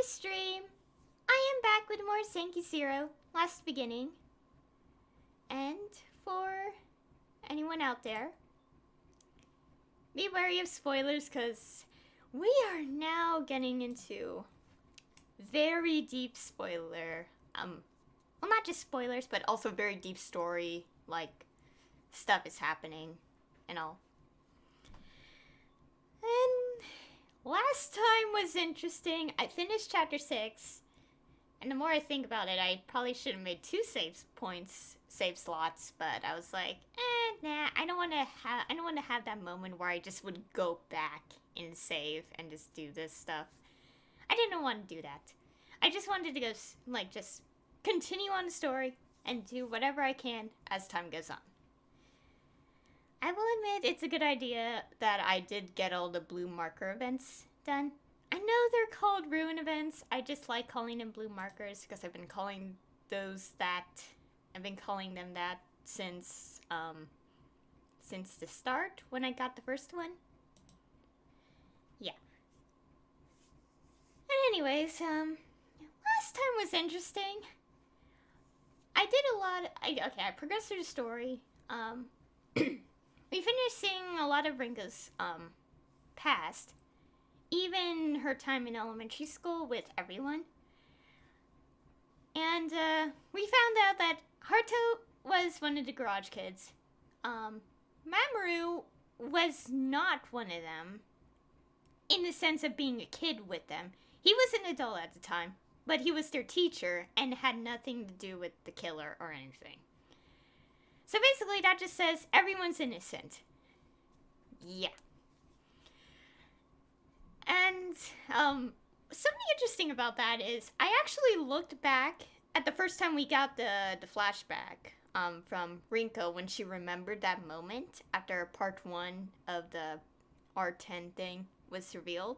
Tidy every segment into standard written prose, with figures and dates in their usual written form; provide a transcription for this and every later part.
the stream. I am back with more Zanki Zero, last beginning. And for anyone out there, be wary of spoilers, because we are now getting into very deep spoiler, well, not just spoilers, but also very deep story, like, stuff is happening, and all. And last time was interesting. I finished chapter 6, and the more I think about it, I probably should have made 2 save slots, but I was like, nah, I don't want to have that moment where I just would go back and save and just do this stuff. I didn't want to do that. I just wanted to go, like, just continue on the story and do whatever I can as time goes on. I will admit it's a good idea that I did get all the blue marker events done. I know they're called ruin events. I just like calling them blue markers because I've been calling them that since the start when I got the first one. Yeah. And anyways, last time was interesting. I did a lot. I progressed through the story. We finished seeing a lot of Ringo's past, even her time in elementary school with everyone. And we found out that Haruto was one of the garage kids. Mamoru was not one of them, in the sense of being a kid with them. He was an adult at the time, but he was their teacher and had nothing to do with the killer or anything. So basically that just says everyone's innocent. Yeah. And something interesting about that is I actually looked back at the first time we got the flashback from Rinko when she remembered that moment after part 1 of the R10 thing was revealed.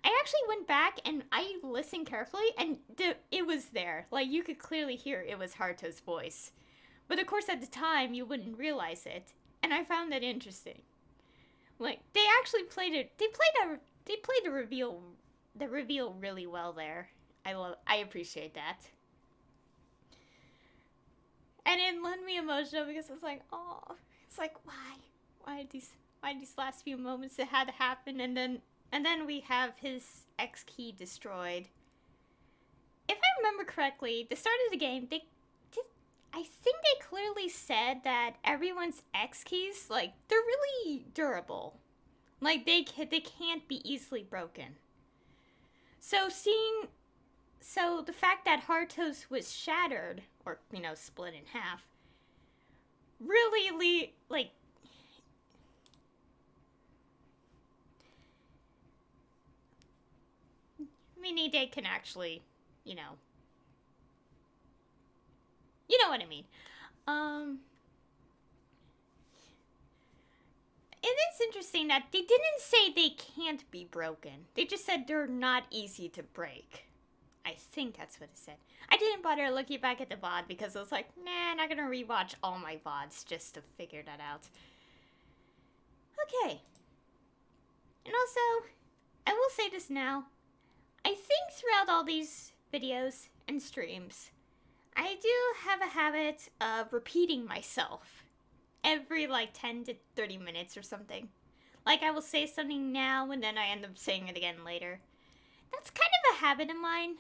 I actually went back and I listened carefully and it was there. Like, you could clearly hear it was Haruto's voice. But of course at the time you wouldn't realize it, and I found that interesting. Like, they actually played it. They played the reveal really well there. I appreciate that. And it led me emotional because I was like, oh, it's like, why these last few moments that had to happen, and then we have his X key destroyed. If I remember correctly, the start of the game, I think they clearly said that everyone's X keys, like, they're really durable. Like, they can't be easily broken. So the fact that Haruto's was shattered, or, split in half, really, like, meaning they can actually, you know what I mean. It is interesting that they didn't say they can't be broken. They just said they're not easy to break. I think that's what it said. I didn't bother looking back at the VOD because I was like, nah, I'm not gonna rewatch all my VODs just to figure that out. Okay. And also, I will say this now. I think throughout all these videos and streams, I do have a habit of repeating myself every, 10 to 30 minutes or something. Like, I will say something now and then I end up saying it again later. That's kind of a habit of mine.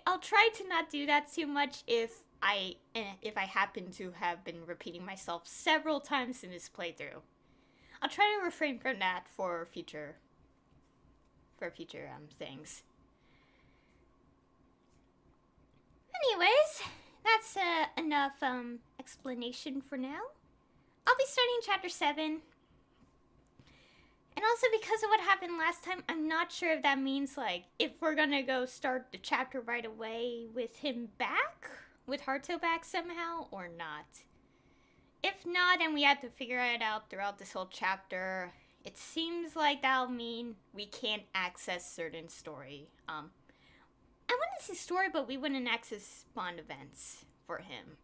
I'll try to not do that too much if I happen to have been repeating myself several times in this playthrough. I'll try to refrain from that for future things. Anyways, that's enough explanation for now. I'll be starting chapter 7. And also because of what happened last time, I'm not sure if that means, if we're gonna go start the chapter right away with him back? With Haruto back somehow, or not? If not, and we have to figure it out throughout this whole chapter, it seems like that'll mean we can't access certain story. I wouldn't say story, but we wouldn't access spawn events for him.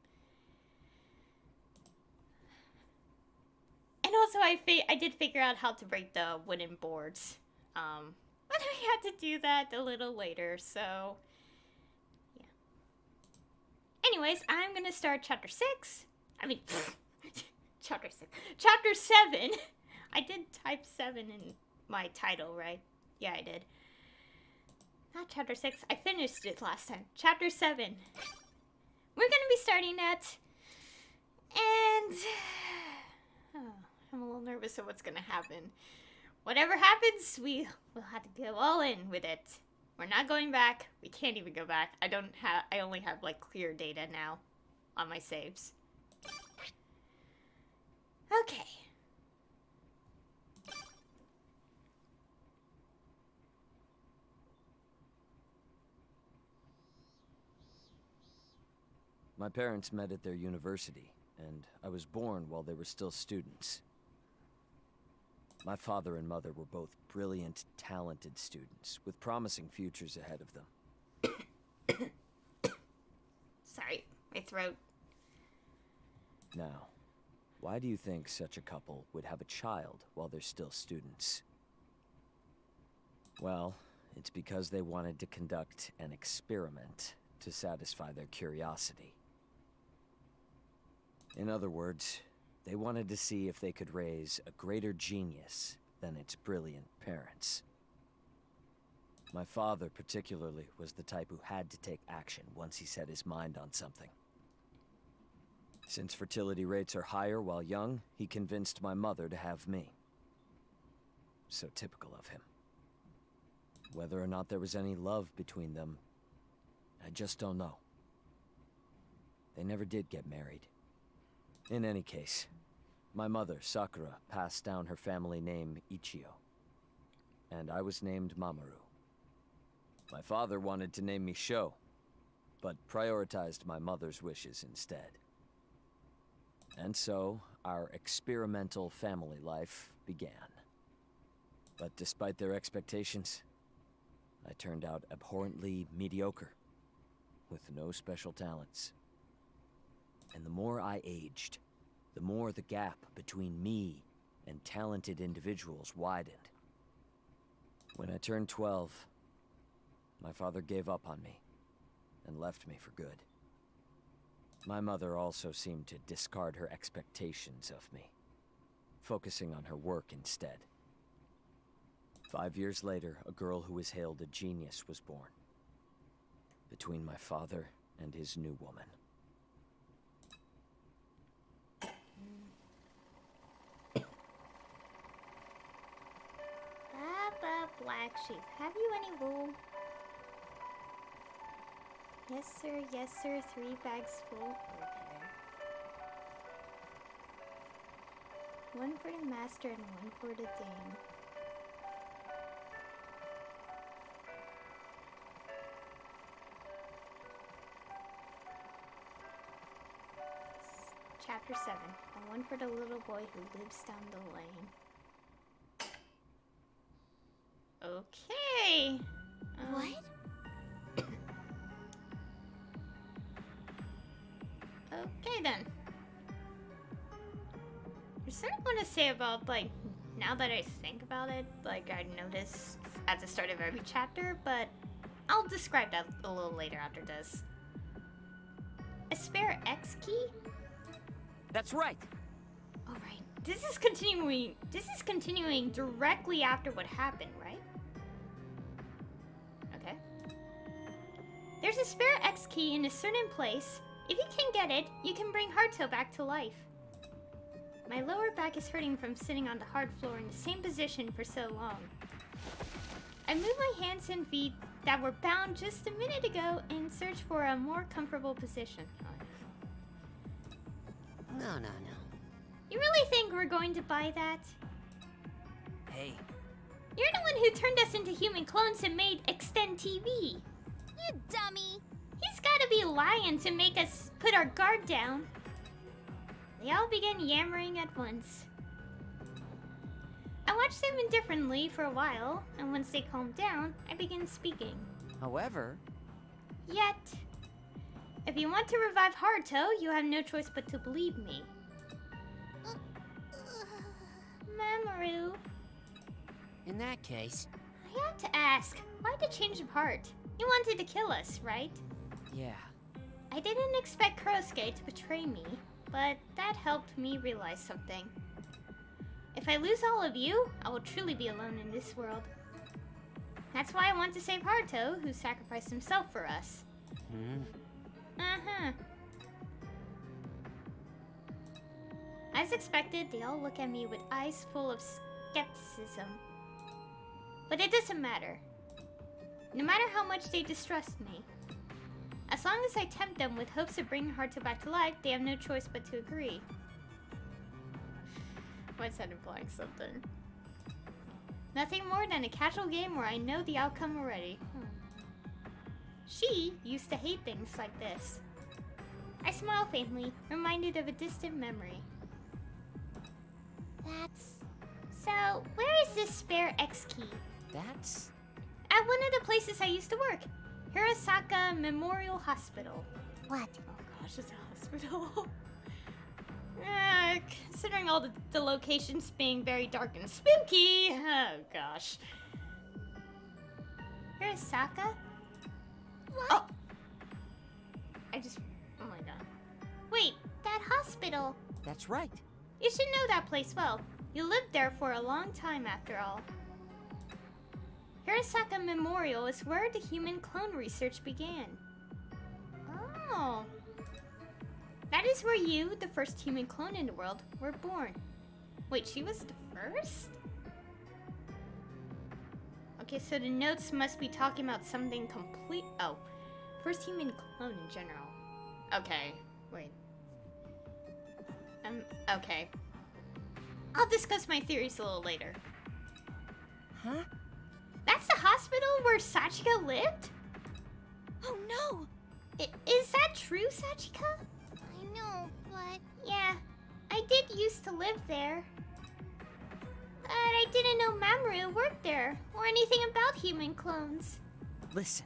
And also, I did figure out how to break the wooden boards. But But we had to do that a little later, so... yeah. Anyways, I'm gonna start chapter 6. I mean, chapter 6. Chapter 7! I did type 7 in my title, right? Yeah, I did. Not chapter 6. I finished it last time. Chapter 7. We're gonna be starting at... and... oh, I'm a little nervous of what's gonna happen. Whatever happens, we'll have to go all in with it. We're not going back. We can't even go back. I only have, like, clear data now on my saves. Okay. My parents met at their university, and I was born while they were still students. My father and mother were both brilliant, talented students, with promising futures ahead of them. Sorry, my throat. Now, why do you think such a couple would have a child while they're still students? Well, it's because they wanted to conduct an experiment to satisfy their curiosity. In other words, they wanted to see if they could raise a greater genius than its brilliant parents. My father, particularly, was the type who had to take action once he set his mind on something. Since fertility rates are higher while young, he convinced my mother to have me. So typical of him. Whether or not there was any love between them, I just don't know. They never did get married. In any case, my mother, Sakura, passed down her family name Ichio, and I was named Mamoru. My father wanted to name me Sho, but prioritized my mother's wishes instead. And so, our experimental family life began. But despite their expectations, I turned out abhorrently mediocre, with no special talents. And the more I aged, the more the gap between me and talented individuals widened. When I turned 12, my father gave up on me and left me for good. My mother also seemed to discard her expectations of me, focusing on her work instead. 5 years later, a girl who was hailed a genius was born. Between my father and his new woman. Black sheep. Have you any wool? Yes, sir. Yes, sir. 3 bags full. Okay. 1 for the master and 1 for the dame. Chapter 7. And 1 for the little boy who lives down the lane. Okay. What? Okay then. There's something I want to say about, like, now that I think about it, like, I noticed at the start of every chapter, but I'll describe that a little later after this. A spare X key? That's right. Alright. This is continuing directly after what happened, right? Okay. There's a spare X key in a certain place. If you can get it, you can bring Haruto back to life. My lower back is hurting from sitting on the hard floor in the same position for so long. I moved my hands and feet that were bound just a minute ago in search for a more comfortable position. No. You really think we're going to buy that? Hey, You're the one who turned us into human clones and made Extend TV. You dummy! He's gotta be lying to make us put our guard down. They all began yammering at once. I watched them indifferently for a while, and once they calmed down, I began speaking. however, Yet, if you want to revive Haruto, you have no choice but to believe me. Mamoru, in that case, I I have to ask, why the change of heart? You wanted to kill us, right? Yeah. I didn't expect Kurosuke to betray me, but that helped me realize something. If I lose all of you, I will truly be alone in this world. That's why I want to save Haruto, who sacrificed himself for us. Uh-huh. As expected, they all look at me with eyes full of skepticism. But it doesn't matter. No matter how much they distrust me. As long as I tempt them with hopes of bringing Haruto back to life, they have no choice but to agree. What's that implying something? Nothing more than a casual game where I know the outcome already. She used to hate things like this. I smile faintly, reminded of a distant memory. That's... So, where is this spare X key? That's... At one of the places I used to work. Hirosaka Memorial Hospital. what? Oh gosh, it's a hospital. Considering all the locations being very dark and spooky. Oh gosh. Hirosaka? What? Oh! Oh my god. Wait, that hospital. That's right. You should know that place well. You lived there for a long time after all. Hirosaka Memorial is where the human clone research began. Oh. That is where you, the first human clone in the world, were born. Wait, she was the first? Okay, so the notes must be talking about something complete. Oh, first human clone in general. Okay, wait. Okay. I'll discuss my theories a little later. Huh? That's the hospital where Sachika lived? Oh no! Is that true, Sachika? I know, but... Yeah, I did used to live there. But I didn't know Mamoru worked there, or anything about human clones. Listen.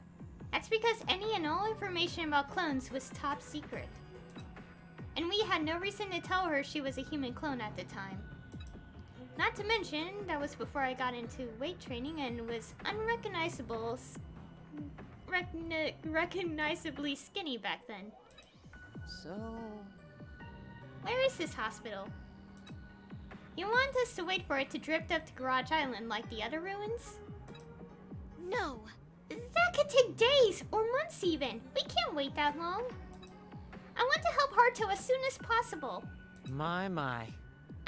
That's because any and all information about clones was top secret. And we had no reason to tell her she was a human clone at the time. Not to mention, that was before I got into weight training and was unrecognizable, recognizably skinny back then. So... Where is this hospital? You want us to wait for it to drift up to Garage Island like the other ruins? No! That could take days or months even. We can't wait that long. I want to help Haruto as soon as possible. My.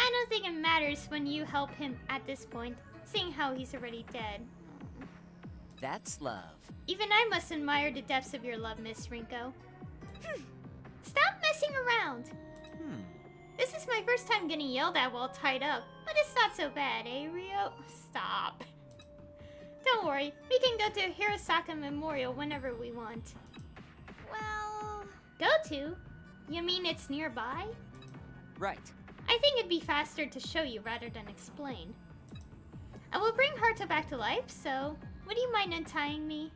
I don't think it matters when you help him at this point, seeing how he's already dead. That's love. Even I must admire the depths of your love, Miss Rinko. Stop messing around! This is my first time getting yelled at while tied up, but it's not so bad, eh, Rio? Stop. Don't worry, we can go to Hirosaka Memorial whenever we want. Well... Go to? You mean it's nearby? Right. I think it'd be faster to show you rather than explain. I will bring Haruto back to life, so would you mind untying me?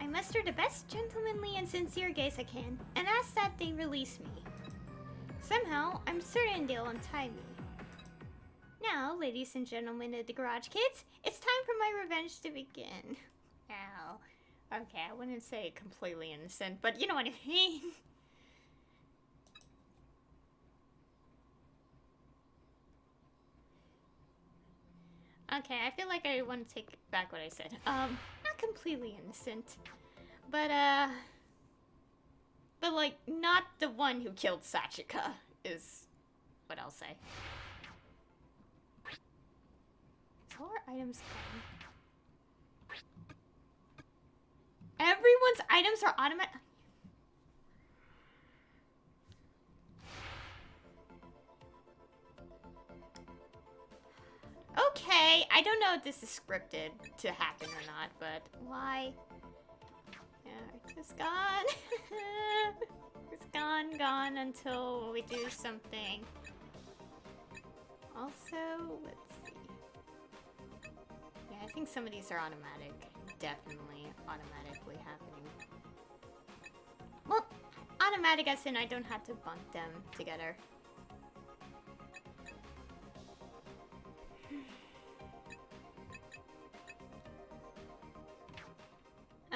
I muster the best gentlemanly and sincere gaze I can, and ask that they release me. Somehow, I'm certain they'll untie me. Now, ladies and gentlemen of the Garage Kids, it's time for my revenge to begin. Ow. Okay, I wouldn't say completely innocent, but you know what I mean. Okay, I feel like I want to take back what I said. Not completely innocent, but like, not the one who killed Sachika, is what I'll say. Is all our items gone? Everyone's items are automatic. Okay, I don't know if this is scripted to happen or not, but why? Yeah, it's gone. It's gone until we do something. Also, let's see. Yeah, I think some of these are automatic. Definitely automatically happening. Well, automatic as in I don't have to bump them together.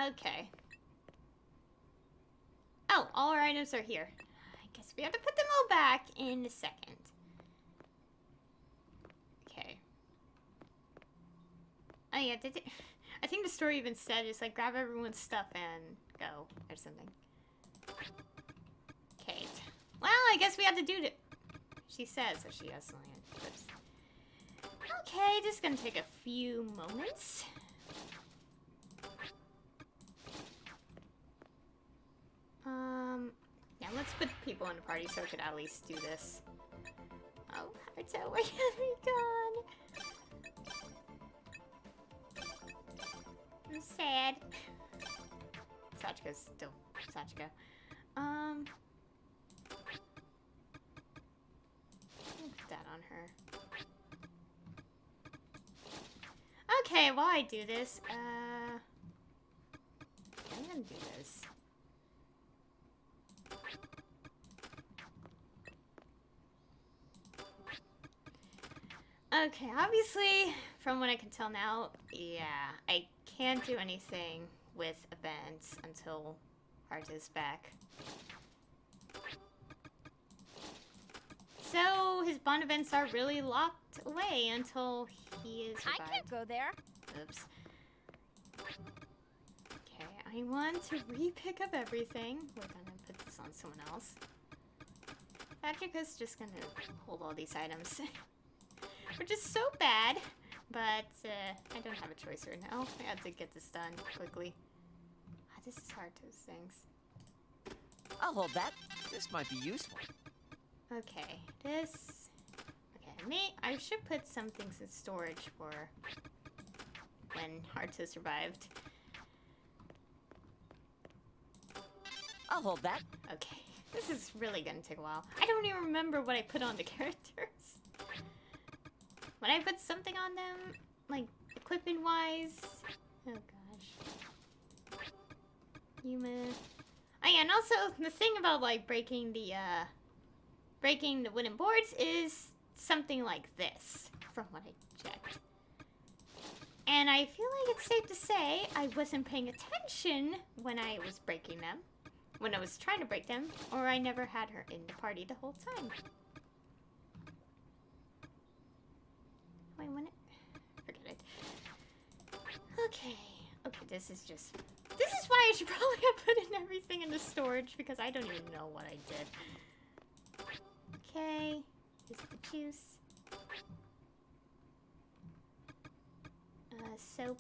Okay. Oh, all our items are here. I guess we have to put them all back in a second. Okay. Oh yeah, I think the story even said it's like grab everyone's stuff and go or something. Okay. Well, I guess we have to do it. She says so she has something. Okay, just gonna take a few moments. Yeah, let's put people in the party so we could at least do this. Oh, Haruto, where have we gone? I'm sad. Sachiko's still Sachiko. Put that on her. Okay, while I do this, I'm gonna do this. Okay, obviously, from what I can tell now, yeah, I can't do anything with events until Art is back. So, his bond events are really locked away until he is revived. I can't go there. Oops. Okay, I want to re-pick up everything. We're gonna put this on someone else. Patrick's just gonna hold all these items. Which is so bad, but I don't have a choice right now. I have to get this done quickly. Ah, this is hard, those things. I'll hold that. This might be useful. Okay, this... Okay, I should put some things in storage for when Haruto survived. I'll hold that. Okay, this is really gonna take a while. I don't even remember what I put on the characters. When I put something on them, like, equipment-wise... Oh, gosh. Yuma... Oh, yeah, and also, the thing about, like, breaking the wooden boards is something like this, from what I checked. And I feel like it's safe to say I wasn't paying attention when I was breaking them. When I was trying to break them, or I never had her in the party the whole time. Wait, when it... Forget it. Okay. Okay, this is just... This is why I should probably have put in everything in the storage, because I don't even know what I did. Okay. Here's the juice. Soap.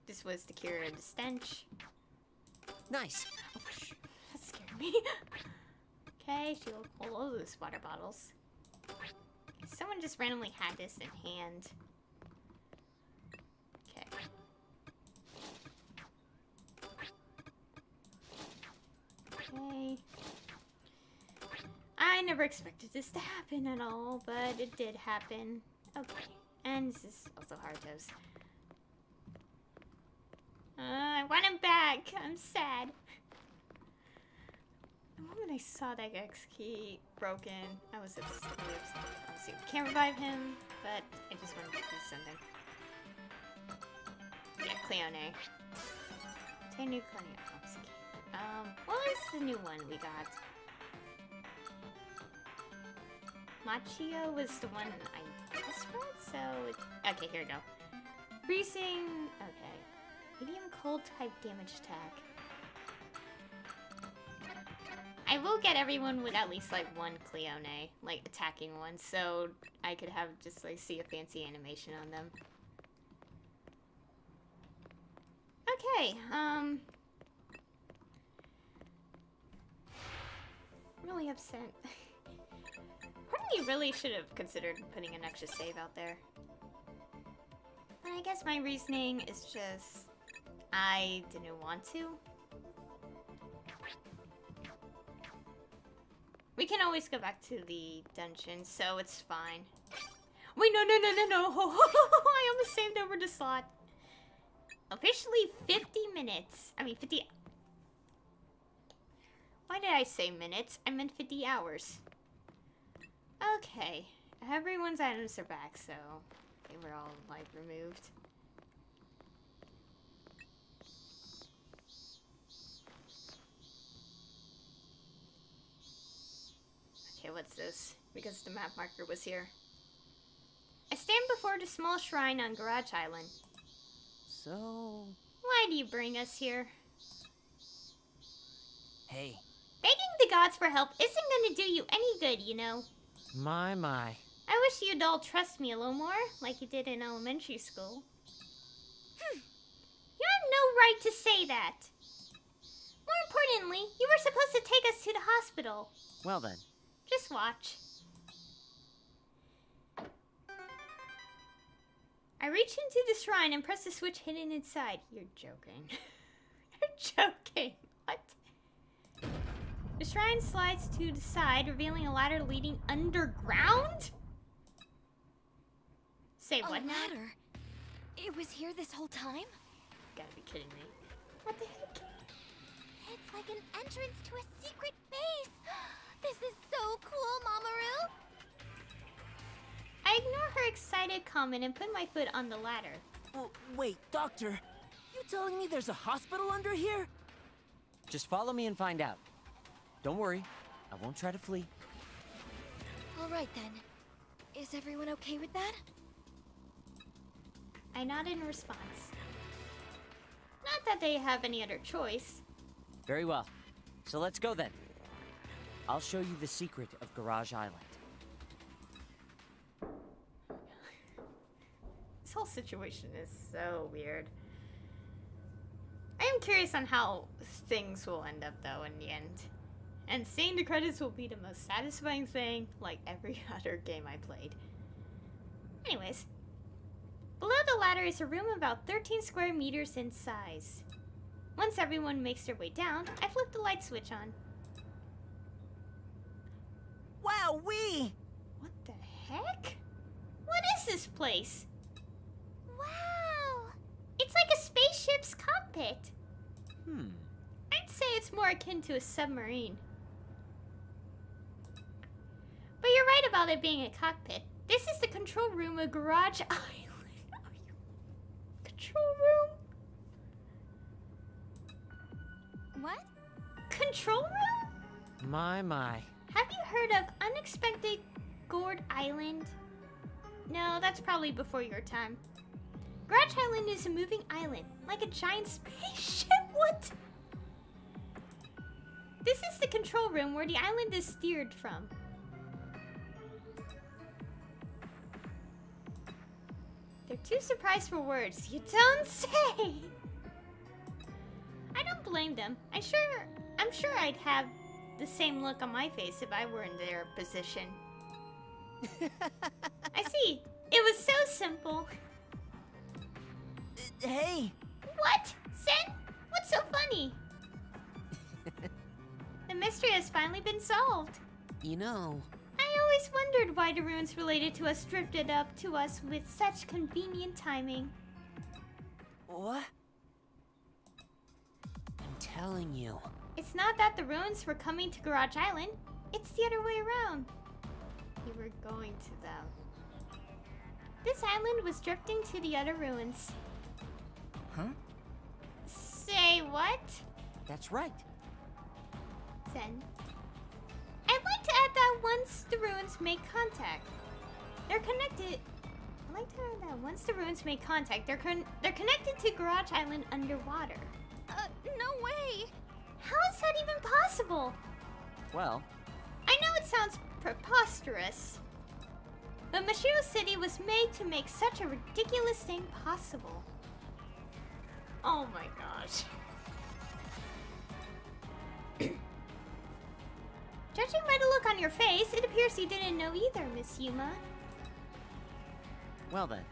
This was to cure the stench. Nice. Oh, that scared me. Okay, she'll hold all those water bottles. Someone just randomly had this in hand. Okay. Okay. I never expected this to happen at all, but it did happen. Okay. And this is also Haruto's. I want him back. I'm sad. The moment I saw that X key broken, I was really upset. Obviously, we can't revive him, but I just wanted to do something. Yeah, Cleone. Obtain new Cleone. What was the new one we got? Machio was the one I misread, so... Okay, here we go. Freezing... Okay. Medium cold type damage attack. I will get everyone with at least, like, one Cleone, like, attacking one, so I could have just, like, see a fancy animation on them. Okay, I'm really upset. Part of me really should have considered putting an extra save out there. But I guess my reasoning is just... I didn't want to. We can always go back to the dungeon, so it's fine. Wait, no. I almost saved over the slot. Officially 50 minutes. I mean, 50... Why did I say minutes? I meant 50 hours. Okay. Everyone's items are back, so they were all, like, removed. Okay, what's this? Because the map marker was here. I stand before the small shrine on Garage Island. So... Why do you bring us here? Hey, Begging the gods for help isn't gonna do you any good, you know. my. I wish you'd all trust me a little more, like you did in elementary school. You have no right to say that. More importantly, you were supposed to take us to the hospital. Well then. Just watch. I reach into the shrine and press the switch hidden inside. You're joking. You're joking. What? The shrine slides to the side, revealing a ladder leading underground? Say what now? ladder? It was here this whole time? Gotta be kidding me. What the heck? It's like an entrance to a secret base. This is so cool, Mamoru. I ignore her excited comment and put my foot on the ladder. Oh, wait, Doctor. You telling me there's a hospital under here? Just follow me and find out. Don't worry. I won't try to flee. All right then. Is everyone okay with that? I nod in response. Not that they have any other choice. Very well. So let's go then. I'll show you the secret of Garage Island. This whole situation is so weird. I am curious on how things will end up, though, in the end. And seeing the credits will be the most satisfying thing, like every other game I played. Anyways, below the ladder is a room about 13 square meters in size. Once everyone makes their way down, I flip the light switch on. Wowee! What the heck? What is this place? Wow! It's like a spaceship's cockpit. I'd say it's more akin to a submarine. But you're right about it being a cockpit. This is the control room of Garage Island. Control room? What? Control room? My. Have you heard of Unexpected Gourd Island? No, that's probably before your time. Garage Island is a moving island, like a giant spaceship. What? This is the control room where the island is steered from. They're too surprised for words. You don't say. I don't blame them. I'm sure I'd have the same look on my face if I were in their position. I see. It was so simple. Hey! What? Sen? What's so funny? The mystery has finally been solved. You know... I always wondered why the ruins related to us drifted up to us with such convenient timing. What? I'm telling you. It's not that the ruins were coming to Garage Island. It's the other way around. We were going to them. This island was drifting to the other ruins. Huh? Say what? That's right. Zen. I'd like to add that once the ruins make contact, they're connected. I'd like to add that once the ruins make contact, they're connected to Garage Island underwater. No way! How is that even possible? Well, I know it sounds preposterous, but Mashiro City was made to make such a ridiculous thing possible. Oh my gosh. Judging by the look on your face, it appears you didn't know either, Miss Yuma. well then.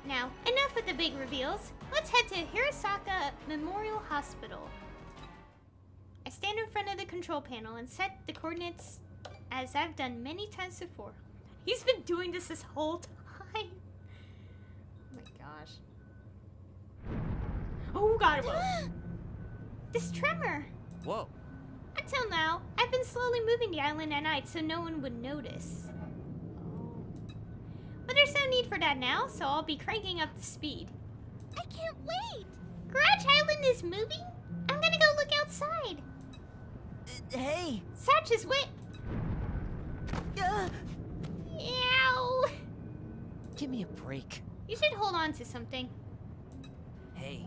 Now, enough with the big reveals. Let's head to Hirosaka Memorial Hospital. I stand in front of the control panel and set the coordinates as I've done many times before. He's been doing this whole time. Oh my gosh. Oh god, whoa. This tremor. Whoa. Until now, I've been slowly moving the island at night so no one would notice. Oh. But there's no need for that now, so I'll be cranking up the speed. I can't wait! Garage Island is moving? I'm gonna go look outside. Hey! Satch is wet. Ow! Give me a break. You should hold on to something. Hey,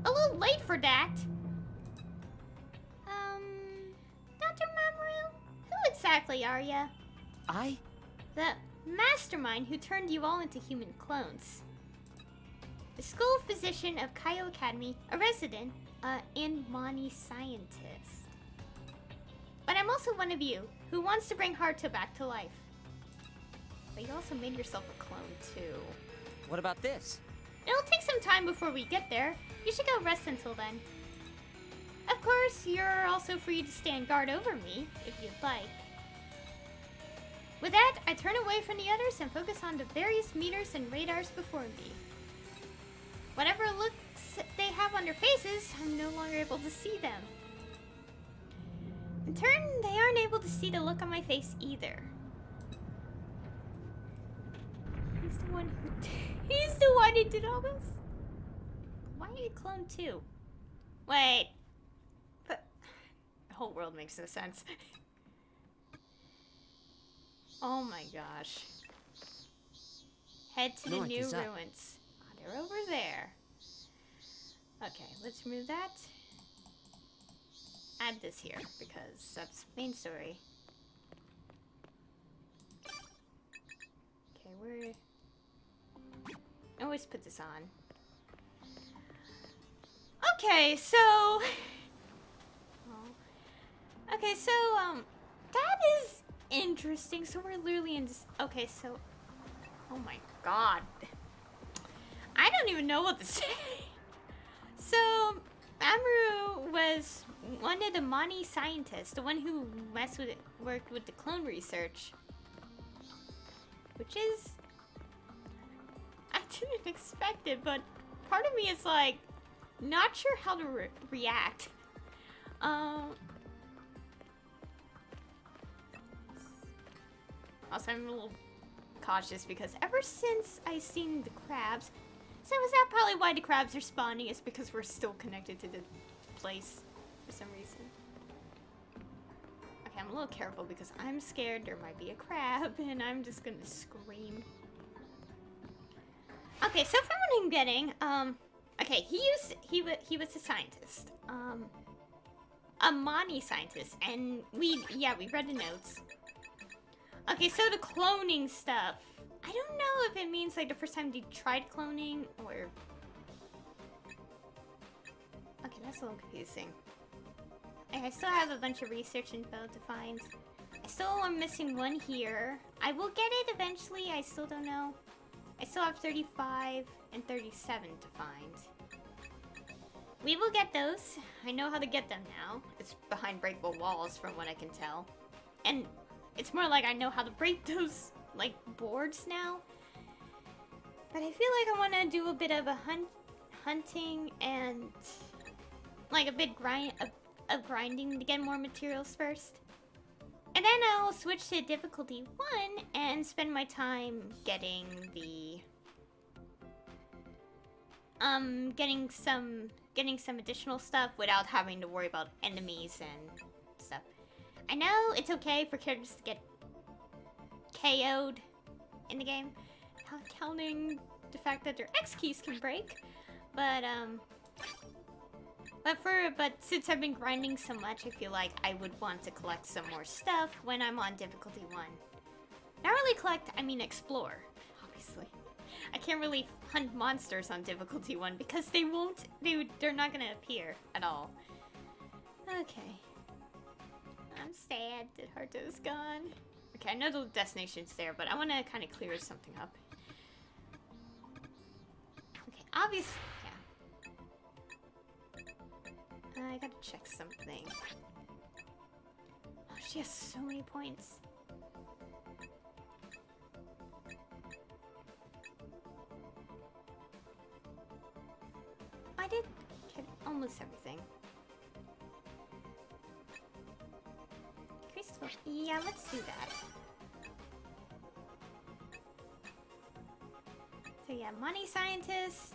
A little late for that. Dr. Mamoru, who exactly are ya? The mastermind who turned you all into human clones. The school physician of Kaio Academy, a resident, and Mani scientist. But I'm also one of you, who wants to bring Haruto back to life. But you also made yourself a clone, too. what about this? It'll take some time before we get there. You should go rest until then. Of course, you're also free to stand guard over me, if you'd like. With that, I turn away from the others and focus on the various meters and radars before me. Whatever looks they have on their faces, I'm no longer able to see them. In turn, they aren't able to see the look on my face either. He's the one who did all this? Why are you clone too? Wait. But the whole world makes no sense. Oh my gosh. Head to the North new is up. ruins. Oh, they're over there. Okay, let's remove that. Add this here, because that's main story. Okay, we're... I always put this on. Okay, so... Oh. Okay, so, that is interesting. So we're literally in this... Okay, so... Oh my god. I don't even know what to say. So, Mamoru was one of the Mani scientists, the one who worked with the clone research. Which is... I didn't expect it, but part of me is like, not sure how to react. Also, I'm a little cautious because ever since I seen the crabs, so is that probably why the crabs are spawning? Is because we're still connected to the place for some reason. Okay, I'm a little careful because I'm scared there might be a crab and I'm just gonna scream. Okay, so from what I'm getting, okay, he was a scientist, a Mani scientist, and we read the notes. Okay, so the cloning stuff, I don't know if it means like the first time they tried cloning or, okay, that's a little confusing. Okay, I still have a bunch of research info to find. I still am missing one here. I will get it eventually, I still don't know. I still have 35 and 37 to find. We will get those. I know how to get them now. It's behind breakable walls from what I can tell. And it's more like I know how to break those, like, boards now. But I feel like I want to do a bit of a hunting and, like, a bit of grinding to get more materials first. And then I'll switch to difficulty 1 and spend my time getting the getting some additional stuff without having to worry about enemies and stuff. I know it's okay for characters to get KO'd in the game, not counting the fact that their X keys can break, but since I've been grinding so much, I feel like I would want to collect some more stuff when I'm on difficulty 1. Not really collect, I mean explore, obviously. I can't really hunt monsters on difficulty 1 because they're not gonna appear at all. Okay. I'm sad that Haruto's gone. Okay, I know the destination's there, but I want to kind of clear something up. Okay, obviously, yeah. I gotta check something. Oh, she has so many points. I did get almost everything. Crystal, yeah, let's do that. So yeah, Mani scientist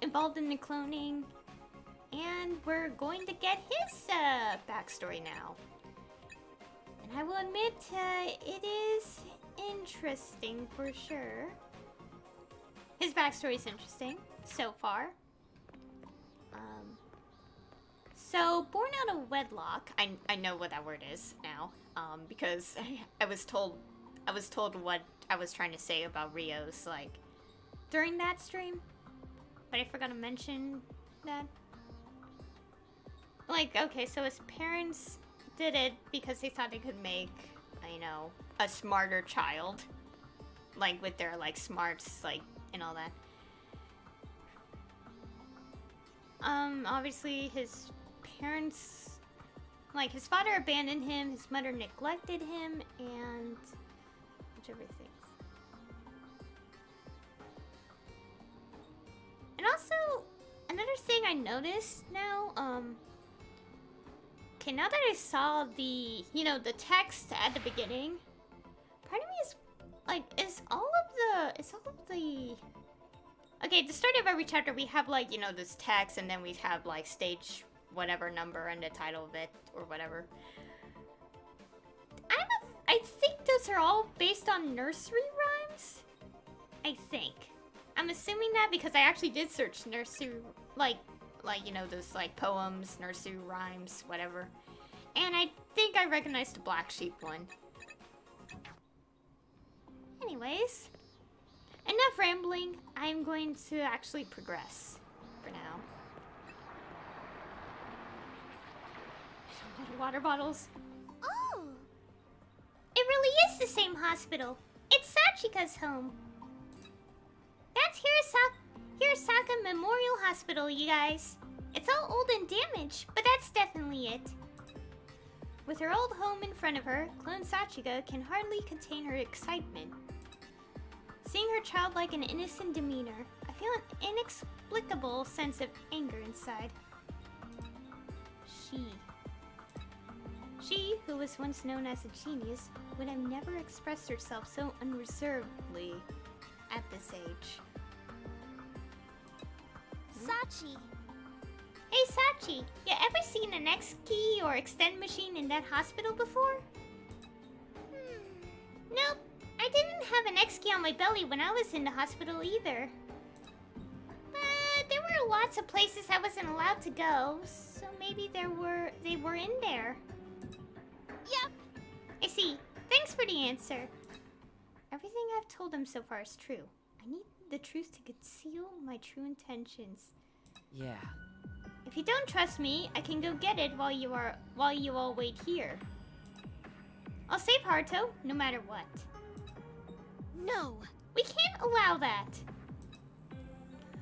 involved in the cloning. And we're going to get his backstory now. And And I will admit, it is interesting for sure. His backstory is interesting so far. So born out of wedlock. I know what that word is now. Because I was told what I was trying to say about Rio's like during that stream, but I forgot to mention that. Like, okay, so his parents did it because they thought they could make, you know, a smarter child, like with their like smarts, like, and all that. Obviously his parents, like his father abandoned him, his mother neglected him, and whichever things. And also, another thing I noticed now, okay, now that I saw the, you know, the text at the beginning, part of me is, like, is all of the, okay, at the start of every chapter we have, like, you know, this text, and then we have, like, stage whatever number and the title of it, or whatever. I think those are all based on nursery rhymes, I think. I'm assuming that because I actually did search nursery, like, you know, those, like, poems, nursery rhymes, whatever. And I think I recognized the Black Sheep one. Anyways, enough rambling. I'm going to actually progress for now. I don't know, water bottles. Oh! It really is the same hospital. It's Sachika's home. That's Hirasaka Memorial Hospital, you guys. It's all old and damaged, but that's definitely it. With her old home in front of her, clone Sachika can hardly contain her excitement. Seeing her childlike and innocent demeanor, I feel an inexplicable sense of anger inside. She, who was once known as a genius, would have never expressed herself so unreservedly at this age. Sachi. Hey Sachi, you ever seen an X key or extend machine in that hospital before? Nope, I didn't have an X key on my belly when I was in the hospital either. But there were lots of places I wasn't allowed to go, so maybe they were in there. Yep. I see. Thanks for the answer. Everything I've told him so far is true. I need the truth to conceal my true intentions. Yeah. If you don't trust me, I can go get it while you all wait here. I'll save Haruto, no matter what. No. We can't allow that.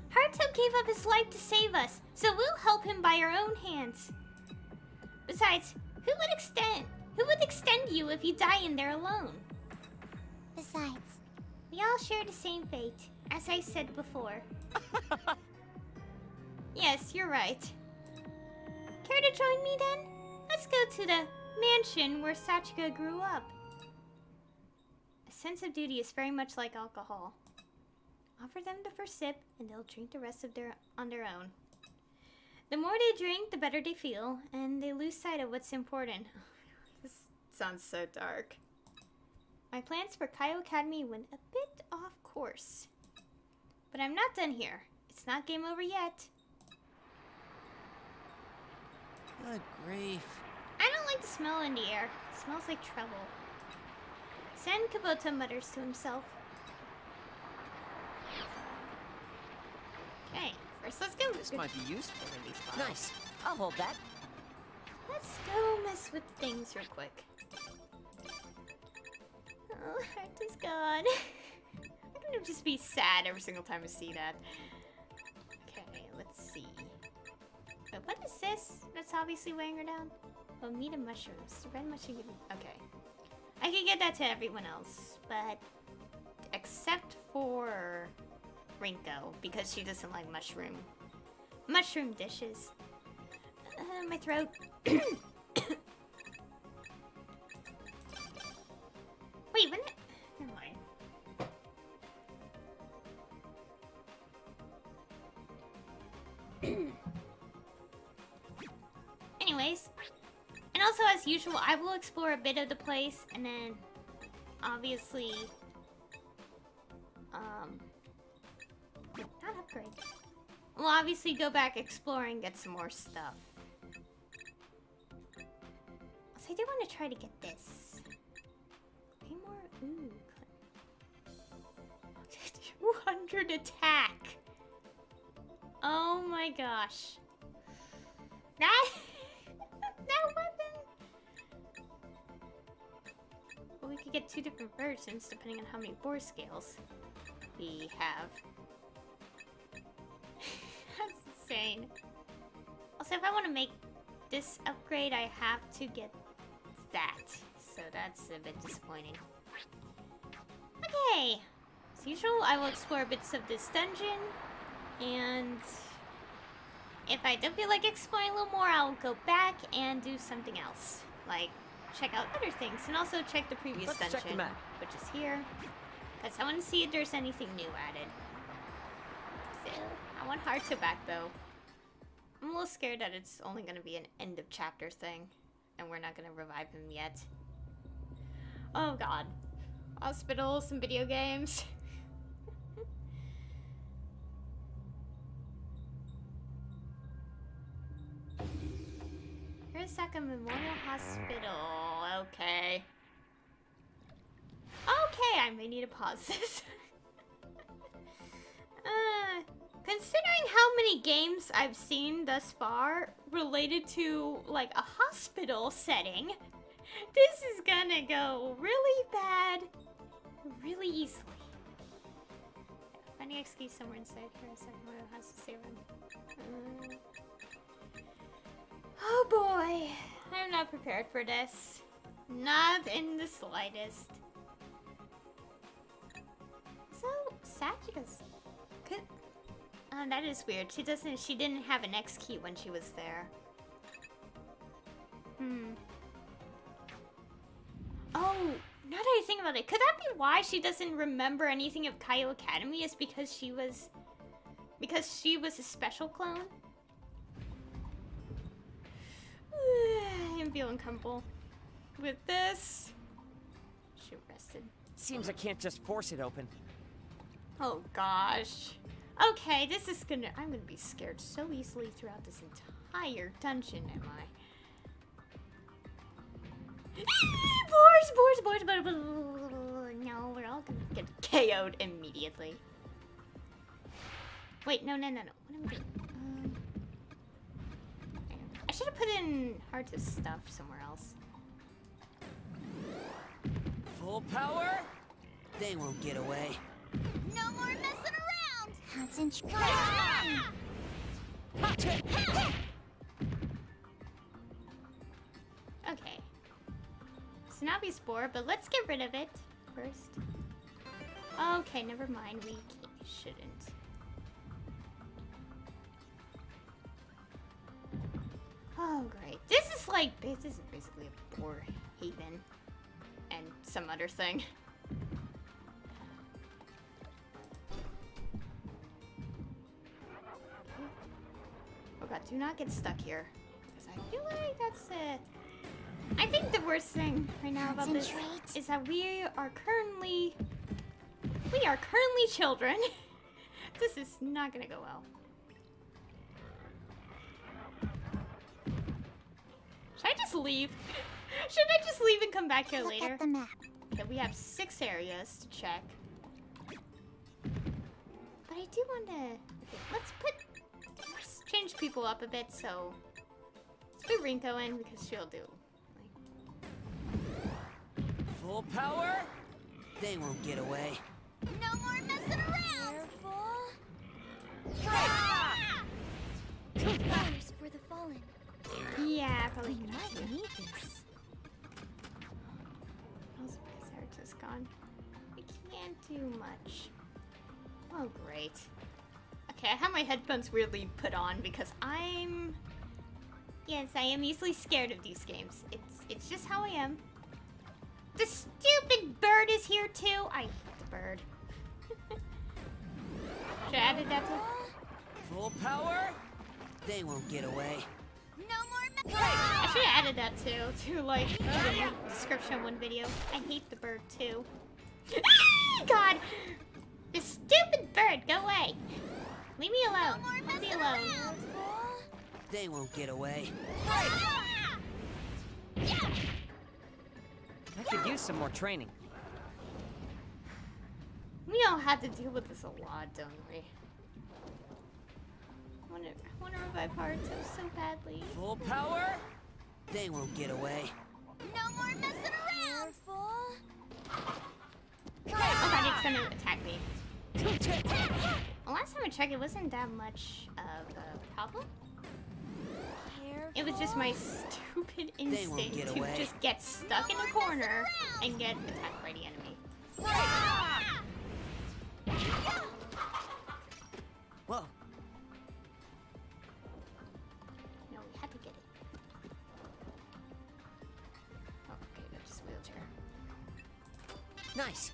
Haruto gave up his life to save us, so we'll help him by our own hands. Besides, who would extend you if you die in there alone? Besides, we all share the same fate, as I said before. Yes, you're right. Care to join me then? Let's go to the mansion where Sachika grew up. A sense of duty is very much like alcohol. Offer them the first sip, and they'll drink the rest on their own. The more they drink, the better they feel, and they lose sight of what's important. This sounds so dark. My plans for Kaio Academy went a bit off course. But I'm not done here. It's not game over yet. Good grief. I don't like the smell in the air. It smells like trouble. San Kubota mutters to himself. Okay, first let's go. This might be useful in these files. Nice. I'll hold that. Let's go mess with things real quick. Oh, heart is gone. I'm gonna just be sad every single time I see that. Okay, let's see. Wait, what is this? That's obviously weighing her down. Oh, meat and mushrooms. The red mushroom. Okay. I can get that to everyone else, but except for Rinko, because she doesn't like mushroom dishes. My throat. Wait, when it... Never mind. Anyways, and And also, as usual, I will explore a bit of the place, and then, obviously, not upgrade. We'll obviously go back exploring, get some more stuff. So I do want to try to get this. Way more, ooh. 200 attack. Oh my gosh. That weapon. Well, we could get 2 different versions depending on how many boar scales we have. That's insane. Also, if I want to make this upgrade, I have to get that. So that's a bit disappointing. Okay. As usual, I will explore bits of this dungeon. And if I don't feel like exploring a little more, I'll go back and do something else. Like, check out other things. And also check the previous dungeon, check the map. which is here. Because I want to see if there's anything new added. So, I want Haruto back, though. I'm a little scared that it's only going to be an end of chapter thing. And we're not going to revive him yet. Oh, God. Hospitals and video games. Hirosaka Memorial Hospital. Okay. Okay, I may need to pause this. Considering how many games I've seen thus far related to, like, a hospital setting, this is gonna go really bad really easily. Finding XP somewhere inside Hirosaka Memorial has to say run. Oh boy, I'm not prepared for this. Not in the slightest. So sad because that is weird. She didn't have an X key when she was there. Oh, now that I think about it, could that be why she doesn't remember anything of Kaio Academy? Is because she was a special clone? I feel uncomfortable with this. She rested. Seems I can't just force it open. Oh gosh. Okay, this is I'm gonna be scared so easily throughout this entire dungeon, am I? Boars! No, we're all gonna get KO'd immediately. Wait, no. What am I doing? I should have put in Haruto's stuff somewhere else. Full power? They won't get away. No more messing around! Concentrate. Okay. Tsunabi Spore, but let's get rid of it first. Okay, never mind. We shouldn't. Oh, great. This is basically a boar haven. And some other thing. Oh god, do not get stuck here. Because I feel like that's it. I think the worst thing right now about this is that we are currently children. This is not gonna go well. Should I just leave? Should I just leave and come back here later? Look at the map. Okay, we have 6 areas to check. But I do want to... Okay, let's change people up a bit, so... Let's put Rinko in, because she'll do. Full power? They won't get away. No more messing around! Careful! Flowers for the fallen. Yeah, probably We might need this. Also because Haruto's gone. We can't do much. Oh, great. Okay, I have my headphones weirdly put on because I'm... Yes, I am easily scared of these games. It's just how I am. The stupid bird is here too! I hate the bird. Should I add that to... Full power? They won't get away. No more I should have added that too, to like the description of one video. I hate the bird too. God! This stupid bird, go away! Leave me alone. Leave me alone. They won't get away. I could use some more training. We all had to deal with this a lot, don't we? I wanna revive Haruto so badly. Full power? They won't get away. No more messing around. Oh god, it's gonna attack me. Well, last time I checked, it wasn't that much of a problem. It was just my stupid instinct get to away. just get stuck in a corner and get attacked by the enemy. Whoa. No, we had to get it. Oh, okay, that's just a wheelchair. Nice.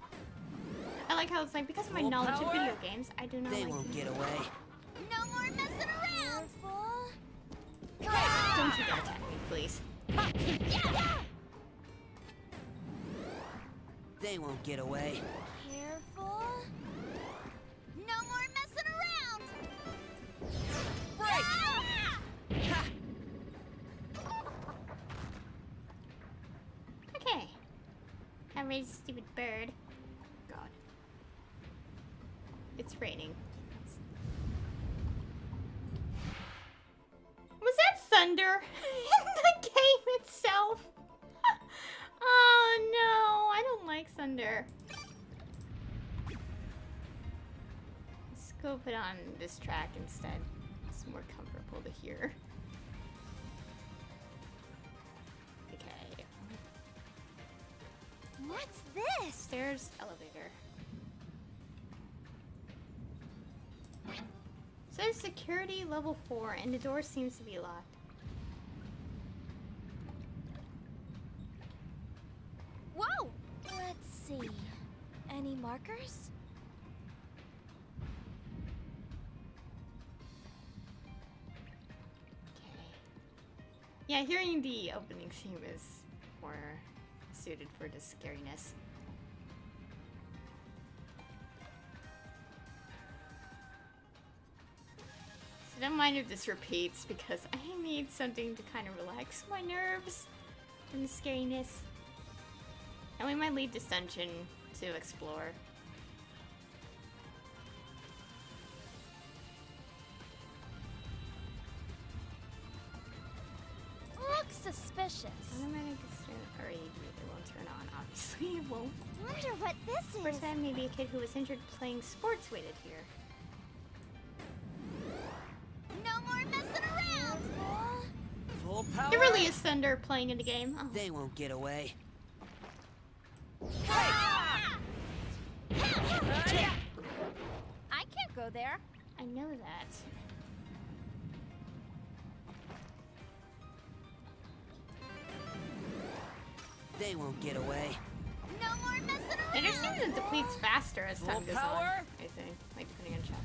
I like how it's like, because of my Full knowledge of power? video games, I do not They like won't them. get away. No more messing around. Don't you dare attack me, please. They won't get away. Careful. No more messing around. Okay. I raised a stupid bird. God. It's raining. Was that thunder in the game itself? Oh no, I don't like thunder. Let's go put on this track instead. It's more comfortable to hear. Okay. What's this? Stairs, elevator. Says security level 4 and the door seems to be locked. Whoa! Let's see. Any markers? Okay. Yeah, hearing the opening theme is more suited for the scariness. So don't mind if this repeats because I need something to kind of relax my nerves from the scariness. And we might leave this dungeon to explore. Looks suspicious. Automatic or it won't turn on, obviously it won't. Wonder what this Or is. that maybe a kid who was injured playing sports waited here. No more messing around. Full power? There really is thunder playing in the game. Oh. They won't get away. I can't go there. I know that. They won't get away. No more messing It around. just seems it depletes faster as time Full goes on, power? I think. Like, depending on chapter.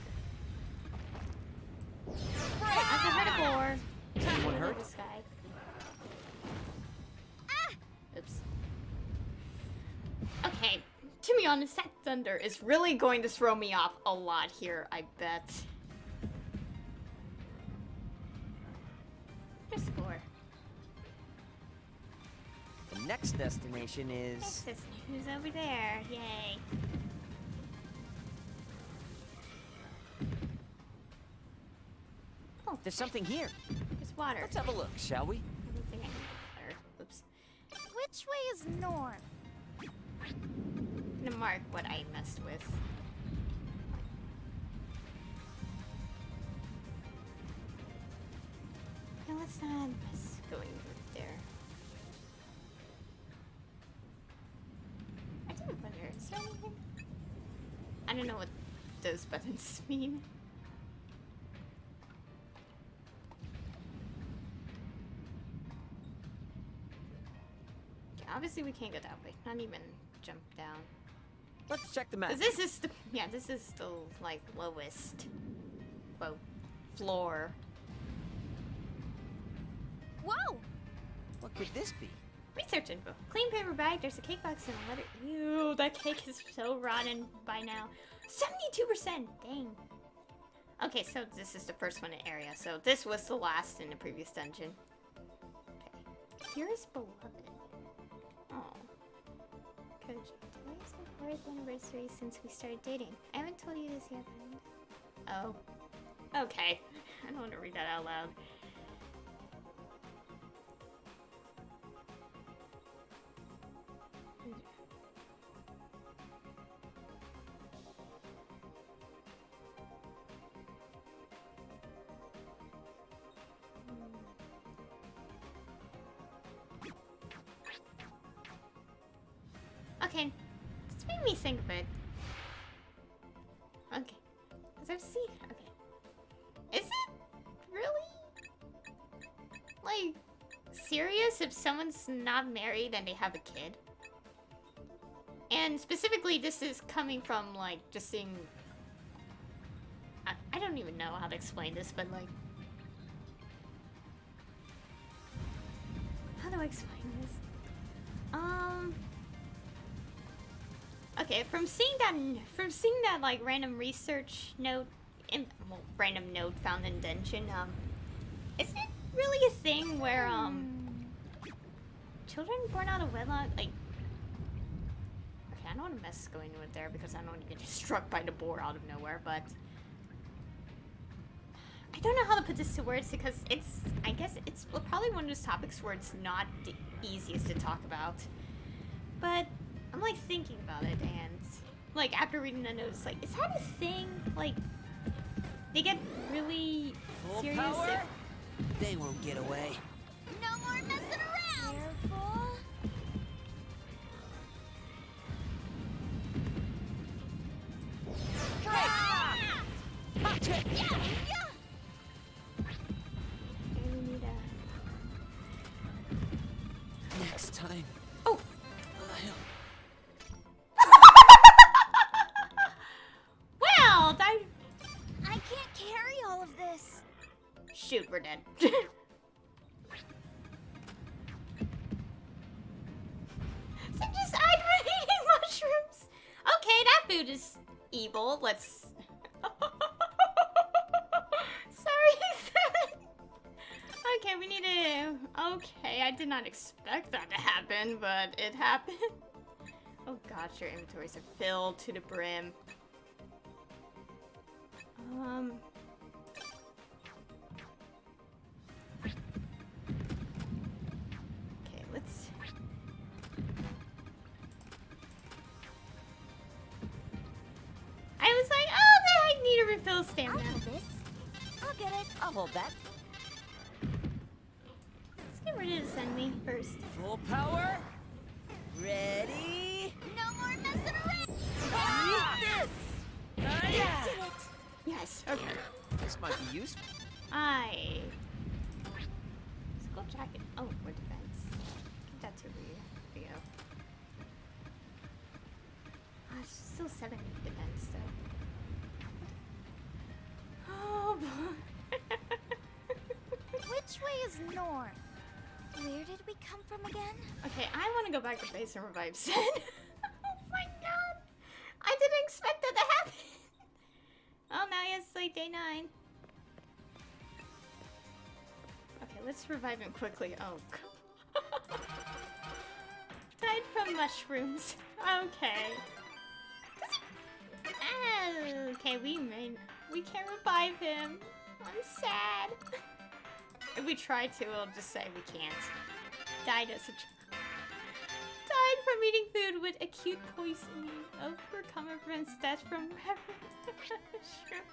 That's a herbivore. Anyone hurt? This guy. Oops. Okay, to be honest, that thunder is really going to throw me off a lot here, I bet. Just score. The next destination is... Texas, who's over there? Yay. Oh, There's something here. there's water. Let's have a look, shall we? I don't think I need water. Oops. Which way is north? I'm gonna mark what I messed with. No, let's not mess going there. I do wonder, is there anything? I don't know what those buttons mean. Okay, obviously we can't go that way. Not even jump down. Let's check the map. 'Cause this is the this is the like lowest floor. Whoa! What could this be? Research info. Clean paper bag. There's a cake box and a letter. Ew, that cake is so rotten by now. 72%. Dang. Okay, so this is the first one in area. So this was the last in the previous dungeon. Okay. Here's beloved. Oh. Coach, today is the 4th anniversary since we started dating. I haven't told you this yet. Oh. Okay. I don't want to read that out loud. Okay, this made me think a bit. Okay, as I've seen. Okay, is it really like serious if someone's not married and they have a kid? And specifically, this is coming from like just seeing. I don't even know how to explain this, but like, how do I explain this? Okay, from seeing that like random research note, random note found in dungeon, isn't it really a thing where children born out of wedlock, like, okay, I don't want to mess going with there because I don't want to get struck by the boar out of nowhere, but I don't know how to put this to words because I guess it's probably one of those topics where it's not the easiest to talk about, but I'm like thinking about it, and like after reading the notes, like, is that a thing? Like, they get really Full serious. power? They won't get away. No more messing around! Careful. Ah! Yeah! Yeah! And we need Next time. Oh! Well, I can't carry all of this. shoot, we're dead. So just I'm eating mushrooms. Okay, that food is evil. Let's. Sorry. Okay, we need to. Okay, I did not expect that to happen, but it happened. Oh gosh, your inventories are filled to the brim. Okay, let's. I was like, oh, I need a refill I'll stamina. do this. I'll get it. I'll hold that. Let's get rid of the enemy first. Full power. Ready? No more messing around. Eat this! Yeah. Did it. Yes. Okay. This might be useful. Skull jacket. Oh, more defense. Give that to Ryu. There you go. Still 7 defense though. Oh boy. Which way is north? Where did we come from again? Okay, I want to go back to base and revive Zen. Oh my god. I didn't expect that to happen. Oh, now he has like day 9. Okay, let's revive him quickly. Oh, God. Died from mushrooms. Okay. Okay, we can't revive him. I'm sad. If we try to, we'll just say we can't. Died as a died from eating food with acute poisoning. Overcome and prevents death from mushroom.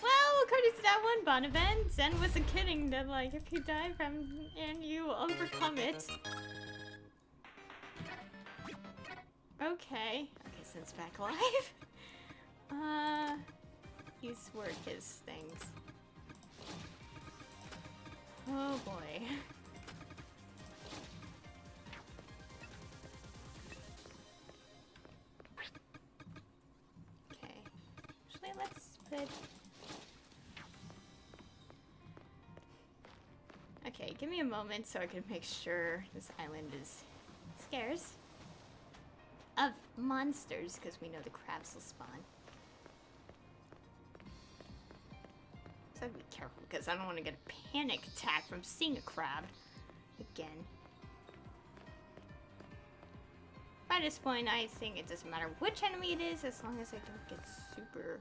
Well, according to that one Bon event, Zen wasn't kidding that like if you die from and you overcome it. Okay. Okay, Zen's back alive. These were his things. Oh boy. Okay. Actually, let's put... Okay, Okay, give me a moment so I can make sure this island is scarce of monsters, because we know the crabs will spawn. So I have to be careful, because I don't want to get a panic attack from seeing a crab again. By this point, I think it doesn't matter which enemy it is, as long as I don't get super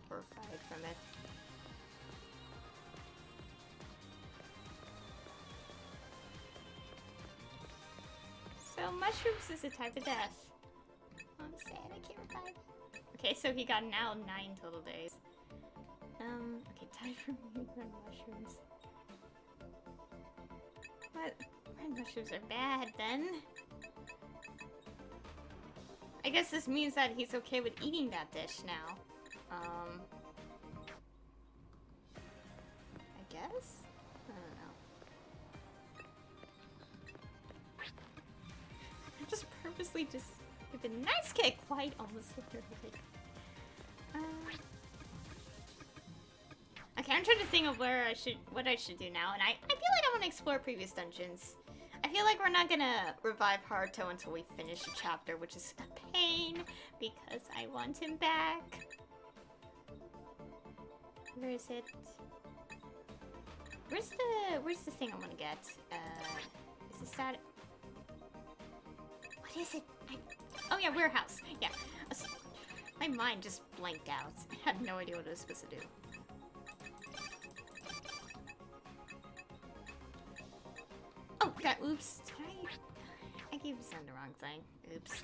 horrified from it. So mushrooms is a type of death. Oh, I'm sad I can't revive. Okay, so he got now 9 total days. Okay, time for me to run mushrooms. What? Red mushrooms are bad then. I guess this means that he's okay with eating that dish now. I guess? I don't know. Just purposely just with a nice kick, quite almost literally. Okay, I'm trying to think of what I should do now, and I feel like I want to explore previous dungeons. I feel like we're not gonna revive Haruto until we finish the chapter, which is a pain because I want him back. Where is it? Where's the thing I want to get? Is this that? What is it? Oh yeah, warehouse. Yeah. My mind just blanked out. I had no idea what I was supposed to do. Oh, God, oops. Did I gave you the wrong thing. Oops.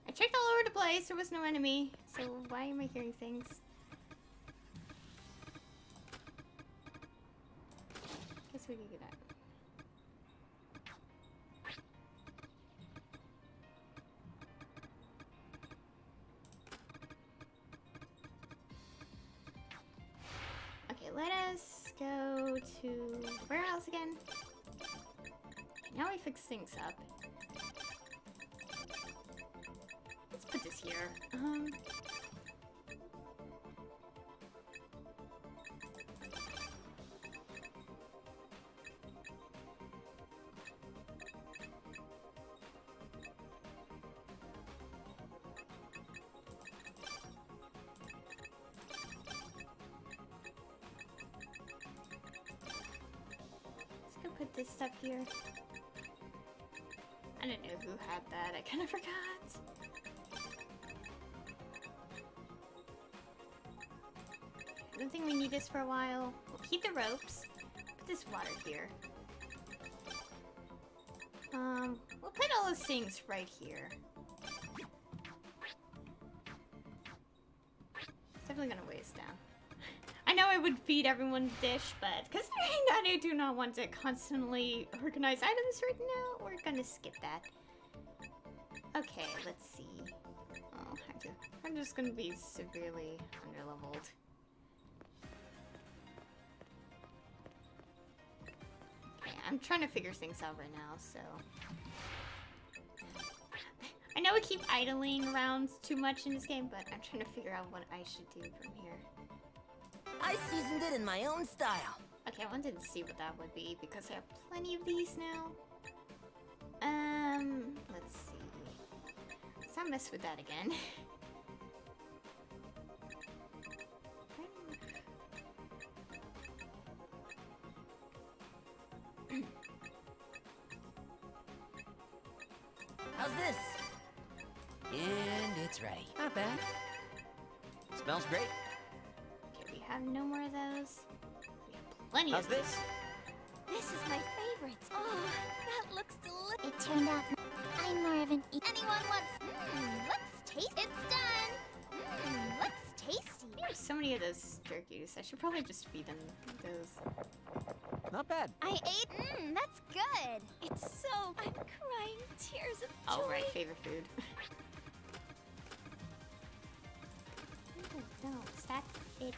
I checked all over the place. There was no enemy. So why am I hearing things? Guess we could get that. Let us go to warehouse again. Now we fix things up. Let's put this here. Put this stuff here. I don't know who had that. I kind of forgot. I don't think we need this for a while. We'll keep the ropes. Put this water here. We'll put all those things right here. It's definitely gonna weigh us down. I know I would feed everyone a dish, but considering that I do not want to constantly organize items right now, we're gonna skip that. Okay, let's see. Oh, I'm just gonna be severely underleveled. Okay, I'm trying to figure things out right now, so... I know we keep idling around too much in this game, but I'm trying to figure out what I should do from here. I seasoned it in my own style. Okay, I wanted to see what that would be because I have plenty of these now. Let's see. Let's not mess with that again. How's this? And it's ready. Not bad. Smells great. We have no more of those. We have plenty How's of this? This is my favorite. Oh, that looks delicious. It turned out I'm more of an Anyone wants... let's taste. It's done. Looks tasty. We have so many of those jerkies. I should probably just feed them those. Not bad. I ate... that's good. It's so... I'm crying tears of joy. Oh, right, favorite food. No, is that it?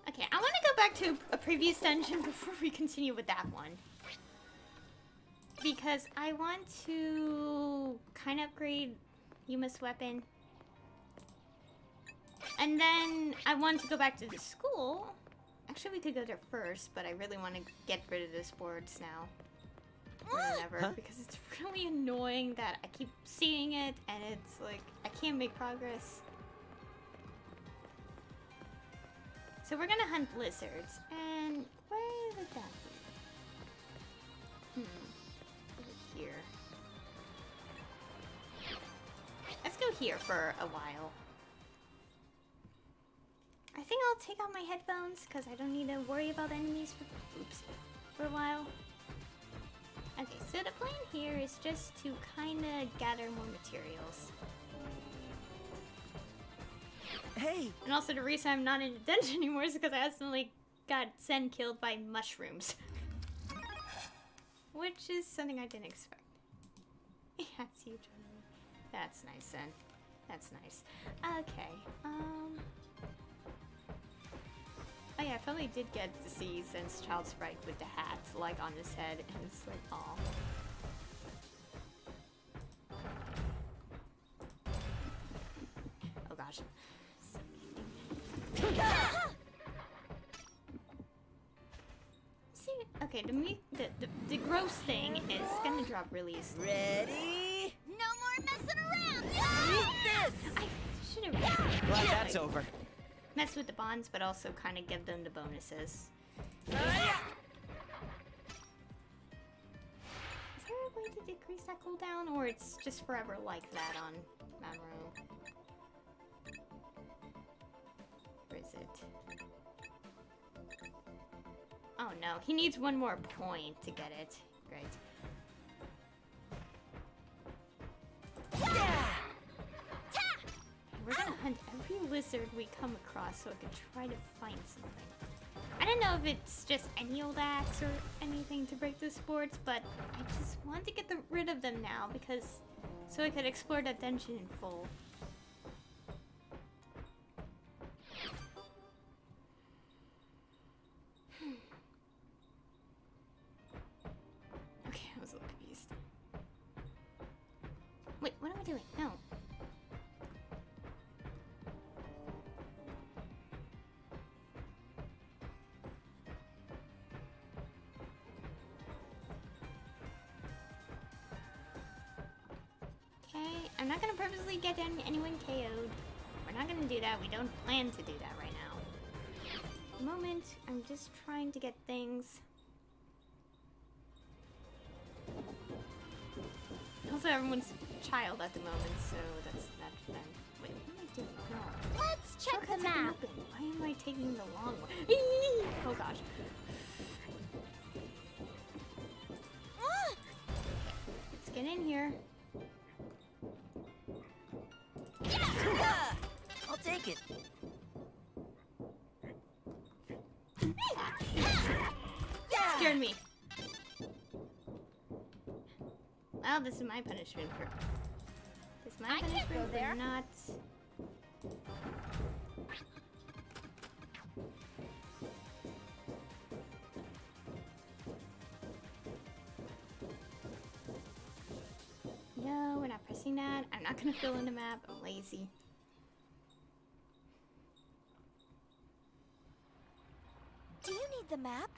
Okay, I want to go back back to a previous dungeon before we continue with that one. Because I want to kind of upgrade Yuma's weapon. And then I want to go back to the school. Actually, we could go there first, but I really want to get rid of this boards now. More than ever, because it's really annoying that I keep seeing it, and it's like, I can't make progress. So we're gonna hunt lizards, and where would that be? Over here. Let's go here for a while. I think I'll take out my headphones, because I don't need to worry about enemies for a while. Okay, so the plan here is just to kind of gather more materials. Hey! And also the reason I'm not in the dungeon anymore is because I accidentally got Zen killed by mushrooms. Which is something I didn't expect. Yeah, it's you, Johnny. That's nice, Zen. That's nice. Okay, oh yeah, I finally did get to see Zen's child sprite with the hat, like, on his head, and it's like, aw. Oh gosh. See, okay, the gross thing is gonna drop really easily. Ready? No more messing around! Eat this! I should have Glad that's over. mess with the bonds, but also kind of give them the bonuses. Is there a way to decrease that cooldown, or it's just forever like that on Mamoru? Where is it? Oh no, he needs one more point to get it. Great. We're gonna hunt every lizard we come across so I can try to find something. I don't know if it's just any old axe or anything to break those boards, but I just want to get rid of them now because so I could explore that dungeon in full. Okay, I was a little confused. Wait, what am I doing? No. I'm not gonna purposely get anyone KO'd. We're not gonna do that. We don't plan to do that right now. At the moment, I'm just trying to get things. Also, everyone's child at the moment, so that's fun. Wait, what am I doing? No. Let's check the Shortcuts are map. open. Why am I taking the long one? Oh gosh. Let's get in here. I'll take it. Scared me. Well, this is my punishment for. This is my I can't punishment go there. for not. No, we're not pressing that. I'm not gonna fill in the map. I'm lazy. Do you need the map?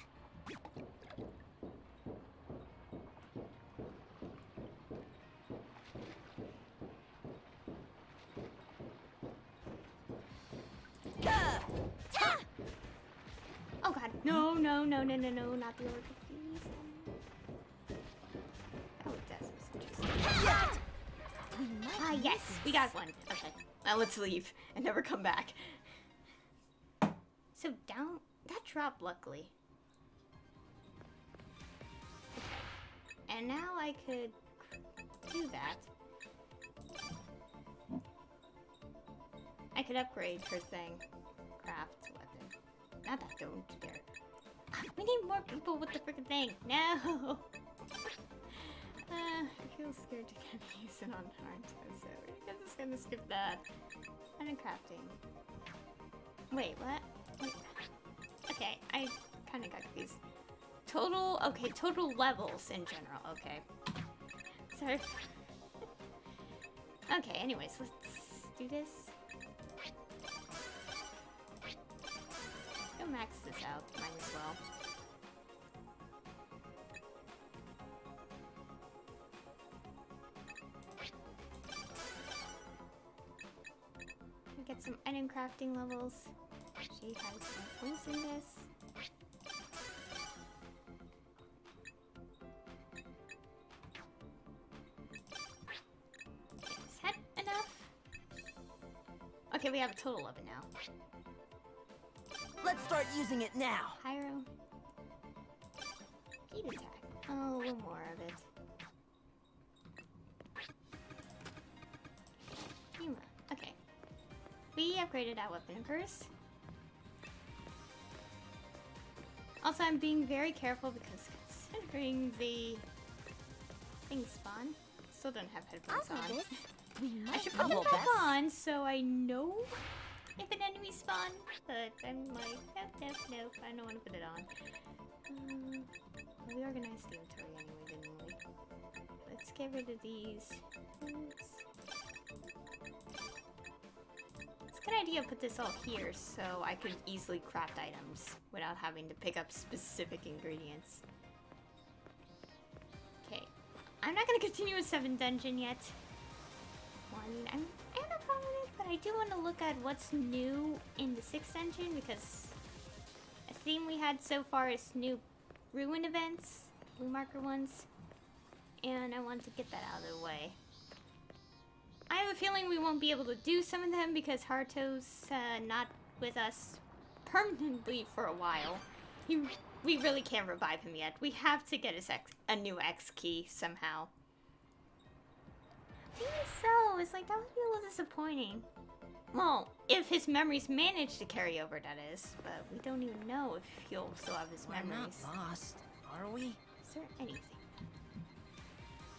Oh god, no, no, no, no, no, no, not the orca, please. Oh, that's interesting. Ah, yes, we got one. Okay, now let's leave and never come back. So down, that dropped luckily. Okay. And now I could do that. I could upgrade her thing. Craft weapon. Not that, don't dare. We need more people with the freaking thing. No! I feel scared to kind of use it on hard, so we're just gonna skip that. And crafting. Wait, what? Wait. Okay, Okay, I kind of got confused. Total, okay, total levels in general, okay. Sorry. Okay, anyways, let's do this. Let's go max this out, might as well. Get some item crafting levels. She has some points in this. Is that enough? Okay, we have a total of it now. Let's start using it now. Pyro. Heat attack. Oh, a little more of it. Yuma. Okay. We upgraded our weapon first. Also, I'm being very careful because considering the things spawn, still don't have headphones I'll do on. this. We I might should put them Well, back that's- on so I know if an enemy spawn, but I'm like, nope, I don't want to put it on. We organized the inventory anyway, didn't we? Let's get rid of these. Oops. It's a good idea to put this all here so I could easily craft items without having to pick up specific ingredients. Okay, I'm not going to continue with 7th dungeon yet. Well, I mean, I have no problem with it, but I do want to look at what's new in the 6th dungeon because a theme we had so far is new ruin events, blue marker ones, and I want to get that out of the way. I have a feeling we won't be able to do some of them because Haruto's not with us permanently for a while. We really can't revive him yet. We have to get a new X key somehow. I think so. It's like, that would be a little disappointing. Well, if his memories manage to carry over, that is. But we don't even know if he'll still have his We're memories. not lost, are we? Is there anything?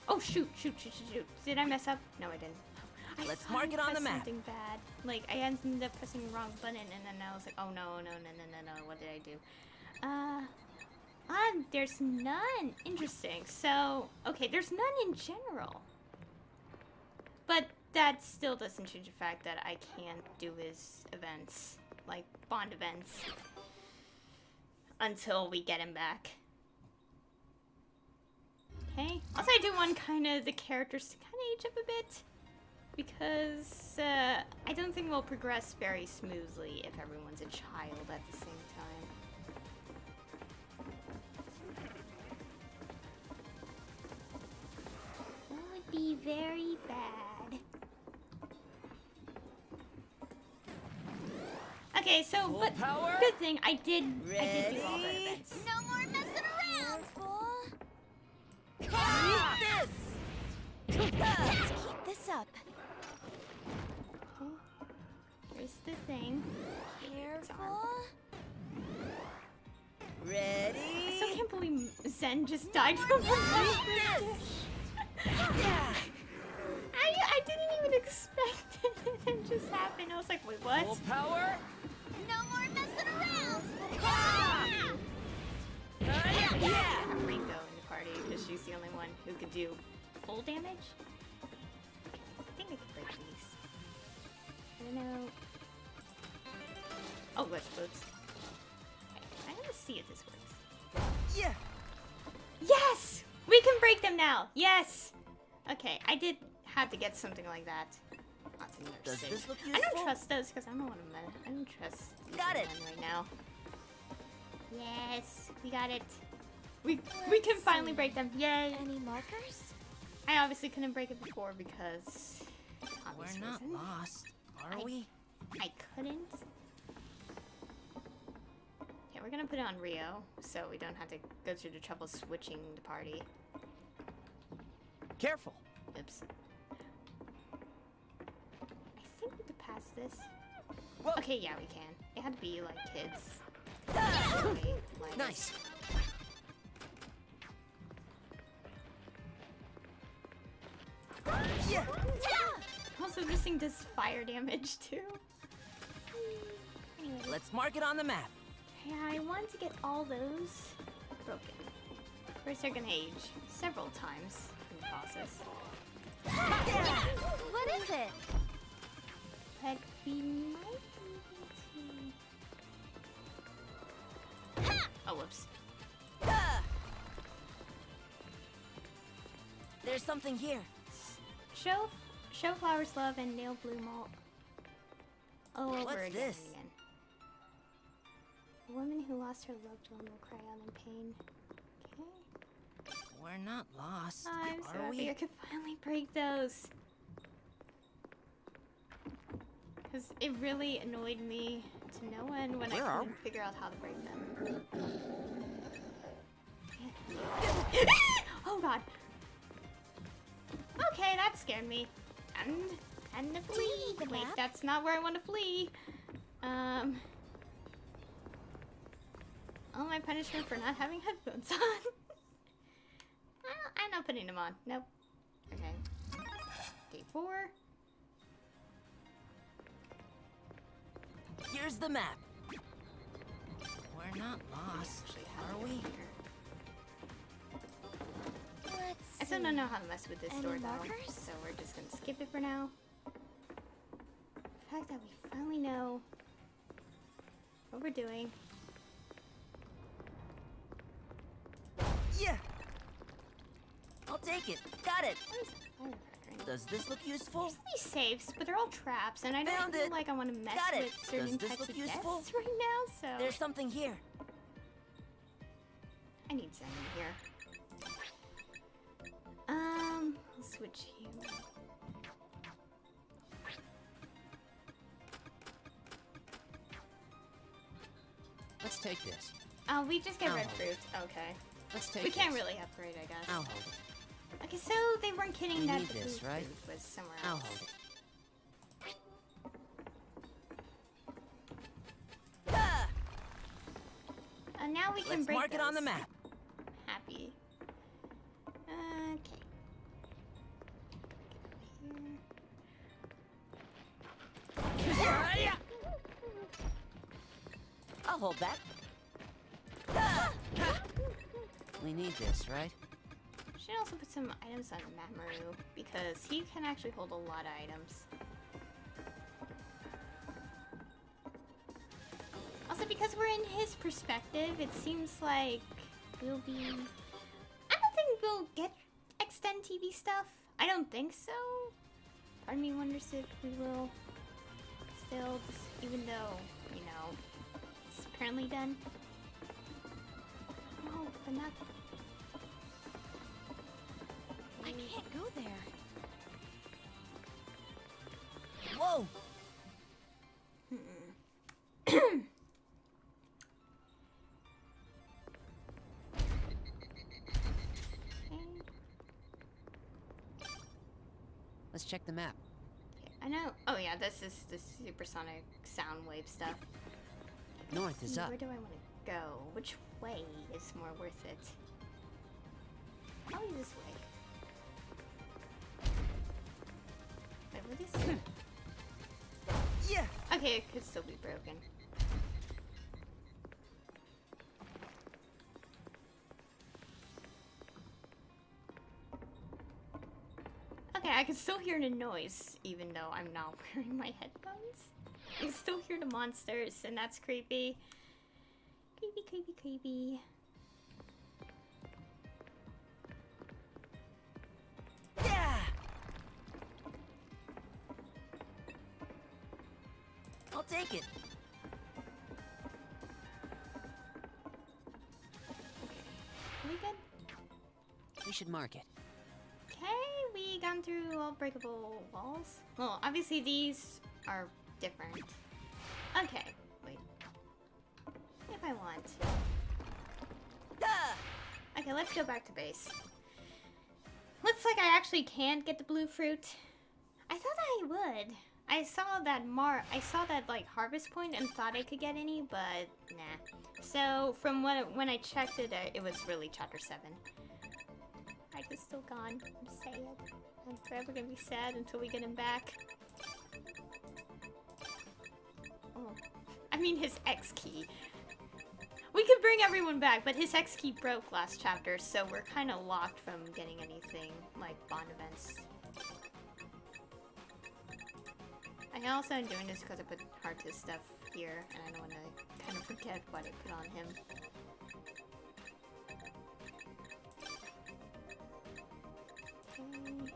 Oh, shoot. Did I mess up? No, I didn't. Let's thought mark I it on the pressed map. Something bad. Like, I ended up pressing the wrong button, and then I was like, oh, no. What did I do? There's none. Interesting. So, okay, there's none in general. But that still doesn't change the fact that I can't do his events, like bond events, until we get him back. Okay. Also, I do want the characters to kind of age up a bit, because I don't think we'll progress very smoothly if everyone's a child at the same time. That would be very bad. Okay, so Full but power? good thing I did do all the Ready? events. No more messing around. Eat this! Let's keep this up. Okay. Here's the thing. Careful. I Ready? still can't believe Zen just died from the I didn't even expect it. It just happened. I was like, wait, what? Full power? No more messing around. Yeah! Have Ringo in the party because she's the only one who could do full damage. Okay, I think I can break these. I don't know. Oh, whoops. Okay, I'm gonna see if this works. Yeah! Yes! We can break them now! Yes! Okay, I did have to get something like that. That's another Does save. this look I don't useful? trust those because I don't want to. I don't trust these Got it. men right now. Yes, we got it. We can finally break them. Yay! Any markers? I obviously couldn't break it before because obvious We're not reason. lost, are we? I couldn't. Okay, we're gonna put it on Rio so we don't have to go through the trouble switching the party. Careful. Oops. I think we could pass this. Whoa. Okay, yeah, we can. It had to be like kids. Ah! Okay, like- Nice. Yeah! Also, this thing does fire damage too. Anyway, Let's mark it on the map. Yeah, I want to get all those broken. First, they're gonna age several times in the process. What is it? But we might need to... Oh, whoops. There's something here. Show flowers love and nail blue malt. All over What's again this? and again. A woman who lost her loved one will cry out in pain. Okay. We're not lost, I'm so are happy we? I could finally break those. Because it really annoyed me to no end when Where I are couldn't figure out how to break them. Oh god. Okay, that scared me. And the Do you flea. need the Wait, map? that's not where I want to flee. Oh, my punishment for not having headphones on. I'm not putting them on. Nope. Okay. Day 4. Here's the map. We're not lost, Actually, how are to we? get here. Let's I still see. don't know how to mess with this Any door though, markers? so we're just gonna skip it for now. The fact that we finally know what we're doing. Yeah. I'll take it. Got it. What is a firecracker? Does this look useful? There's these safes, but they're all traps, and I don't Found feel it. like I want to mess Got it. with certain Does this types look of useful? desks right now, so There's something here. I need Zanki here. Let's switch you. Let's take this. Oh, we just get I'll red hold fruit. Okay. Let's take We can't this. really upgrade, I guess. I'll hold it. Okay, so they weren't kidding We that need the this, blue right? fruit was somewhere I'll else. hold it. Now we can Let's break mark it on the those. map. Happy. Okay. I'll hold that. We need this, right? Should also put some items on Mamoru because he can actually hold a lot of items. Also, because we're in his perspective, it seems like we'll be... I don't think we'll get Extend TV stuff. I don't think so. Part of me wonders if we will still, just, even though, you know, it's apparently done. Oh, but not... I can't go there. Whoa! Let's check the map. I know. Oh yeah, this is the supersonic sound wave stuff. North is up. Where do I want to go? Which way is more worth it? Probably this way. Wait, what is... Yeah! Okay, it could still be broken. Okay, I can still hear the noise, even though I'm not wearing my headphones. I can still hear the monsters, and that's creepy. Creepy, creepy, creepy. Yeah! I'll take it. Are we good? We should mark it. Okay, we gone through all breakable walls. Well, obviously these are different. Okay, wait. If I want. Ah! Okay, let's go back to base. Looks like I actually can't get the blue fruit. I thought I would. I saw that like harvest point and thought I could get any, but nah. So from when I checked it, it was really chapter 7. Ike is still gone. I'm sad. I'm forever gonna be sad until we get him back. Oh. I mean his X key. We could bring everyone back, but his hex key broke last chapter, so we're kind of locked from getting anything like bond events. I also am doing this because I put Artis stuff here, and I don't want to kind of forget what I put on him. Okay.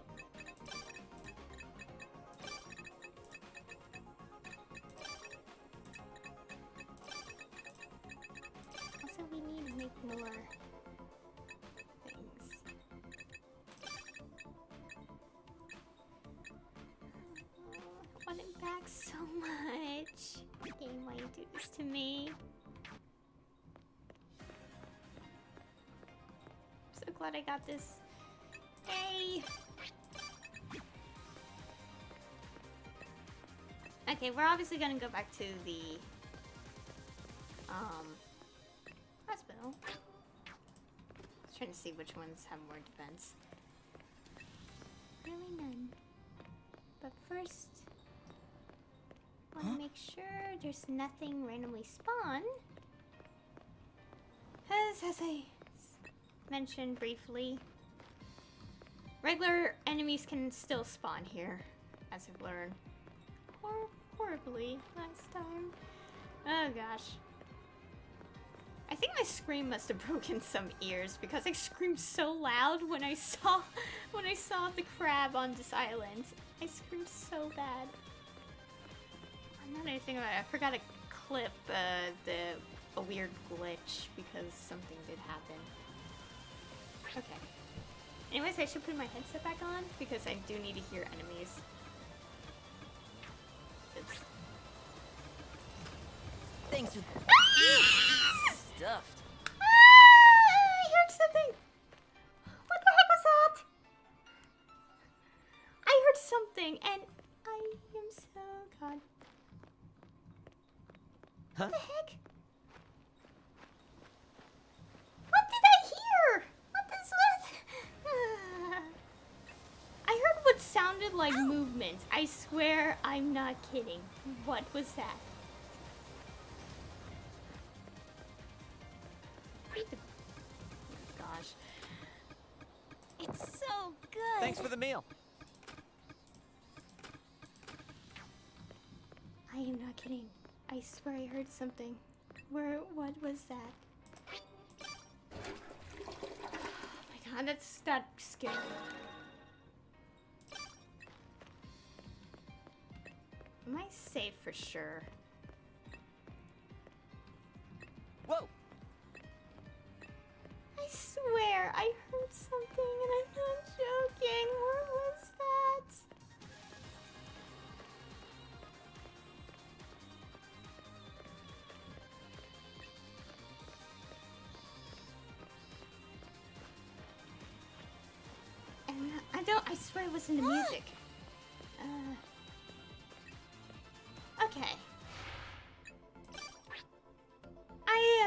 Also, we need to make more things. I want it back so much. Game, why you do this to me? I'm so glad I got this. Hey! Okay, we're obviously gonna go back to the hospital. I was trying to see which ones have more defense. Really none. But first, want to make sure there's nothing randomly spawn. Because as I mentioned briefly, regular enemies can still spawn here, as I've learned. Horribly last time. Oh gosh. I think my scream must have broken some ears because I screamed so loud when I saw the crab on this island. I screamed so bad. Now that I think about it, I forgot to clip a weird glitch because something did happen. Okay. Anyways, I should put my headset back on because I do need to hear enemies. Oops. Thanks for stuffed. I heard something. What the heck was that? I heard something, and I am so god. Huh? What the heck? What did I hear? What is what? I heard what sounded like movement. I swear I'm not kidding. What was that? Gosh. It's so good. Thanks for the meal. I am not kidding. I swear I heard something. What was that? Oh my god, that scared me. Am I safe for sure? Whoa! I swear I heard something and I'm not joking. What was that? And I swear it was in the music. Okay.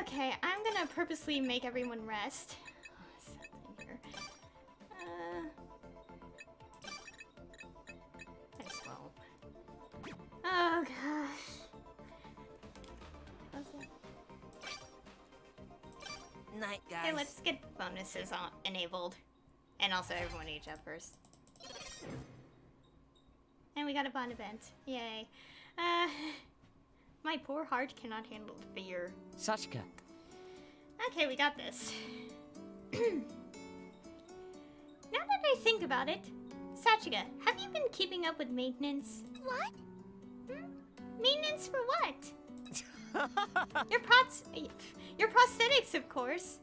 Okay, I'm gonna purposely make everyone rest. Oh, something here. I just won't. Oh gosh. What was it? Night, guys. Okay, let's get bonuses on enabled. And also everyone age up first. And we got a bond event. Yay. My poor heart cannot handle fear. Sachika. Okay, we got this. Now that I think about it, Sachika, have you been keeping up with maintenance? What? Maintenance for what? Your prosthetics, of course.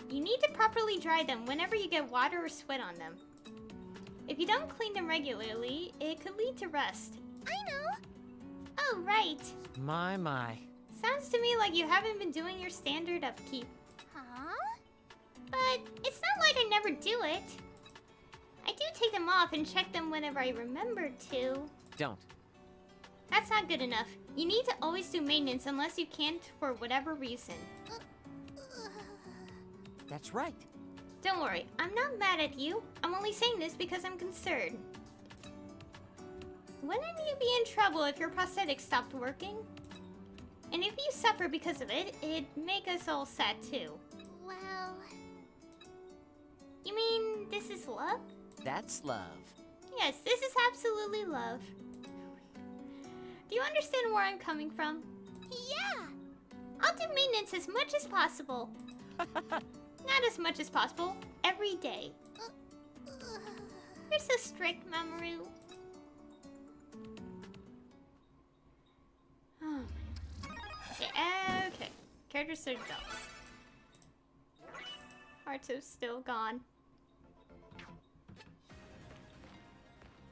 You need to properly dry them whenever you get water or sweat on them. If you don't clean them regularly, it could lead to rust. I know. Oh, right. My. Sounds to me like you haven't been doing your standard upkeep. Huh? But it's not like I never do it. I do take them off and check them whenever I remember to. Don't. That's not good enough. You need to always do maintenance unless you can't for whatever reason. That's right. Don't worry, I'm not mad at you. I'm only saying this because I'm concerned. Wouldn't you be in trouble if your prosthetic stopped working? And if you suffer because of it, it'd make us all sad too. Well, You mean this is love? That's love. Yes, this is absolutely love. Do you understand where I'm coming from? yeah. I'll do maintenance as much as possible. Not as much as possible. Every day. You're so strict, Mamoru. Oh. Yeah, okay. Characters are dull. Haruto's still gone.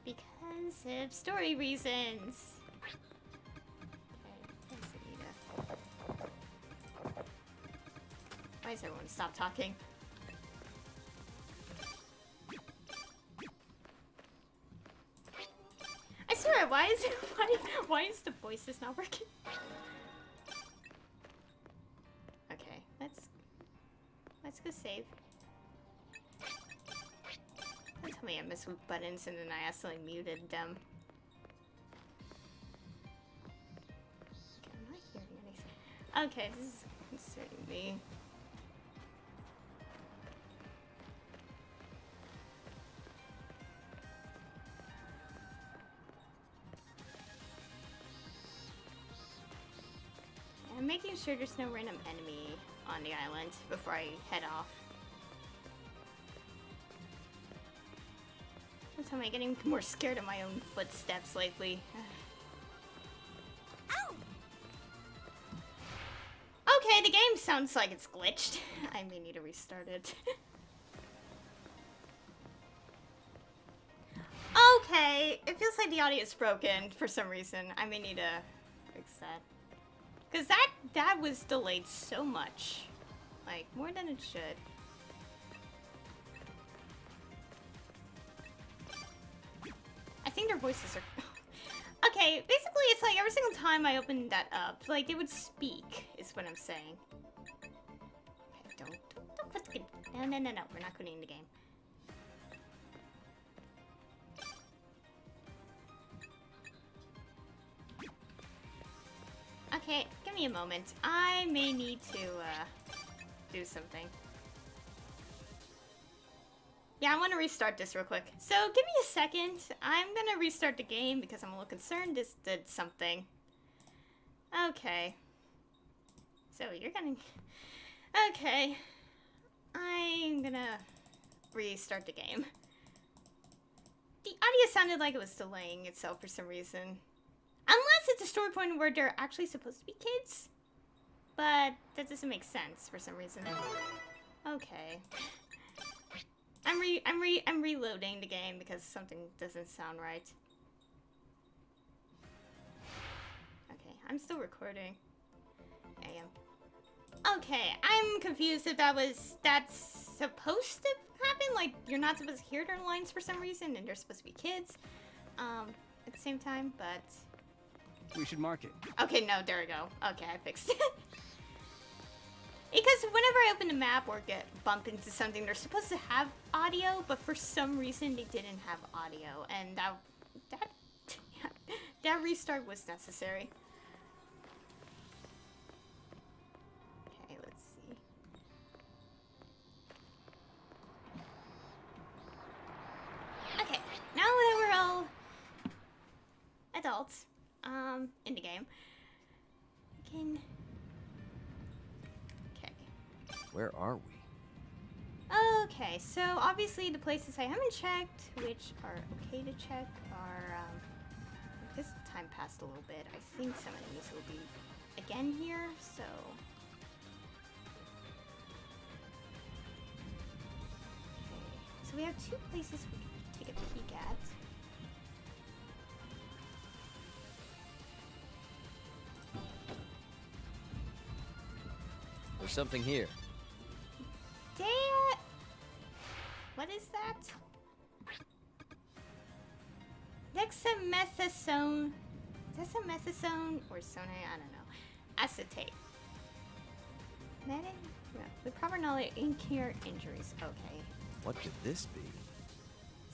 Because of story reasons. Okay, why does everyone stop talking? I swear, why is the voices not working? Okay, let's go save. Don't tell me I messed with buttons and then I accidentally muted them. Okay, I'm not hearing anything. Okay, this is concerning me. I'm making sure there's no random enemy on the island before I head off. That's how I'm getting more scared of my own footsteps lately. Ow! Okay, the game sounds like it's glitched. I may need to restart it. Okay, it feels like the audio is broken for some reason. I may need to fix that. Because that was delayed so much. Like, more than it should. I think their voices are... Okay, basically it's like every single time I opened that up, like, they would speak, is what I'm saying. Okay, don't put the... No, we're not putting in the game. Okay, give me a moment. I may need to, do something. Yeah, I want to restart this real quick. So, give me a second. I'm gonna restart the game because I'm a little concerned this did something. Okay. So, you're gonna... Okay. I'm gonna restart the game. The audio sounded like it was delaying itself for some reason. Unless it's a story point where they're actually supposed to be kids. But that doesn't make sense for some reason. Okay. I'm reloading the game because something doesn't sound right. Okay, I'm still recording. I am. Okay, I'm confused if that's supposed to happen. Like, you're not supposed to hear their lines for some reason, and they're supposed to be kids. At the same time, but... We should mark it. Okay, no, there we go. Okay, I fixed it. Because whenever I open a map or bump into something, they're supposed to have audio, but for some reason they didn't have audio, and that restart was necessary. Okay, let's see. Okay, now that we're all adults, in the game, we can... Where are we? Okay, so obviously the places I haven't checked, which are okay to check, are, because time passed a little bit, I think some enemies will be again here, so... Okay, so we have two places we can take a peek at. There's something here. What is that? Dexamethasone. Dexamethasone or sone? I don't know. Acetate. With proper knowledge, incure injuries. Okay. What could this be?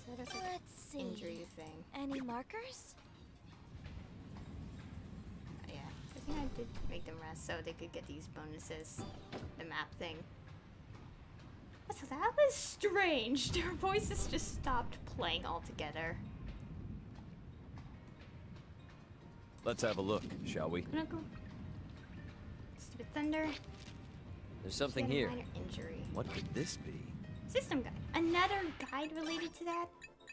So that's like Let's see. injury thing. Any markers? Oh, yeah. think I did make them rest so they could get these bonuses. The map thing. So that was strange. Their voices just stopped playing altogether. Let's have a look, shall we? Stupid thunder. There's something She had a here. minor injury. What could this be? System guide. Another guide related to that?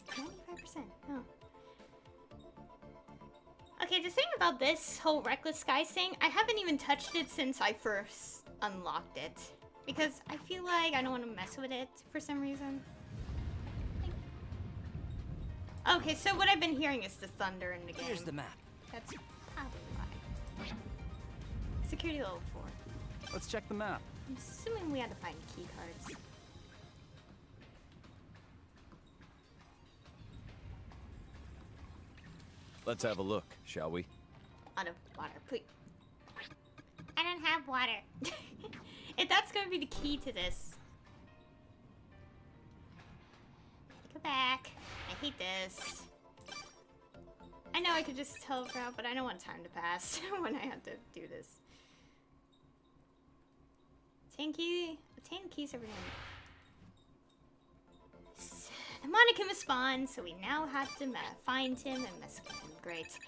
95%. Oh. Okay, the thing about this whole Reckless Skies thing, I haven't even touched it since I first unlocked it. Because I feel like I don't want to mess with it for some reason. Okay, so what I've been hearing is the thunder in the game. Here's the map. That's probably why. Security level 4. Let's check the map. I'm assuming we had to find key cards. Let's have a look, shall we? Out of water, please. I don't have water. If that's gonna be the key to this. Go back. I hate this. I know I could just teleport, but I don't want time to pass when I have to do this. Obtain keys every minute. The Monokuma spawned, so we now have to find him and mess with him. Great.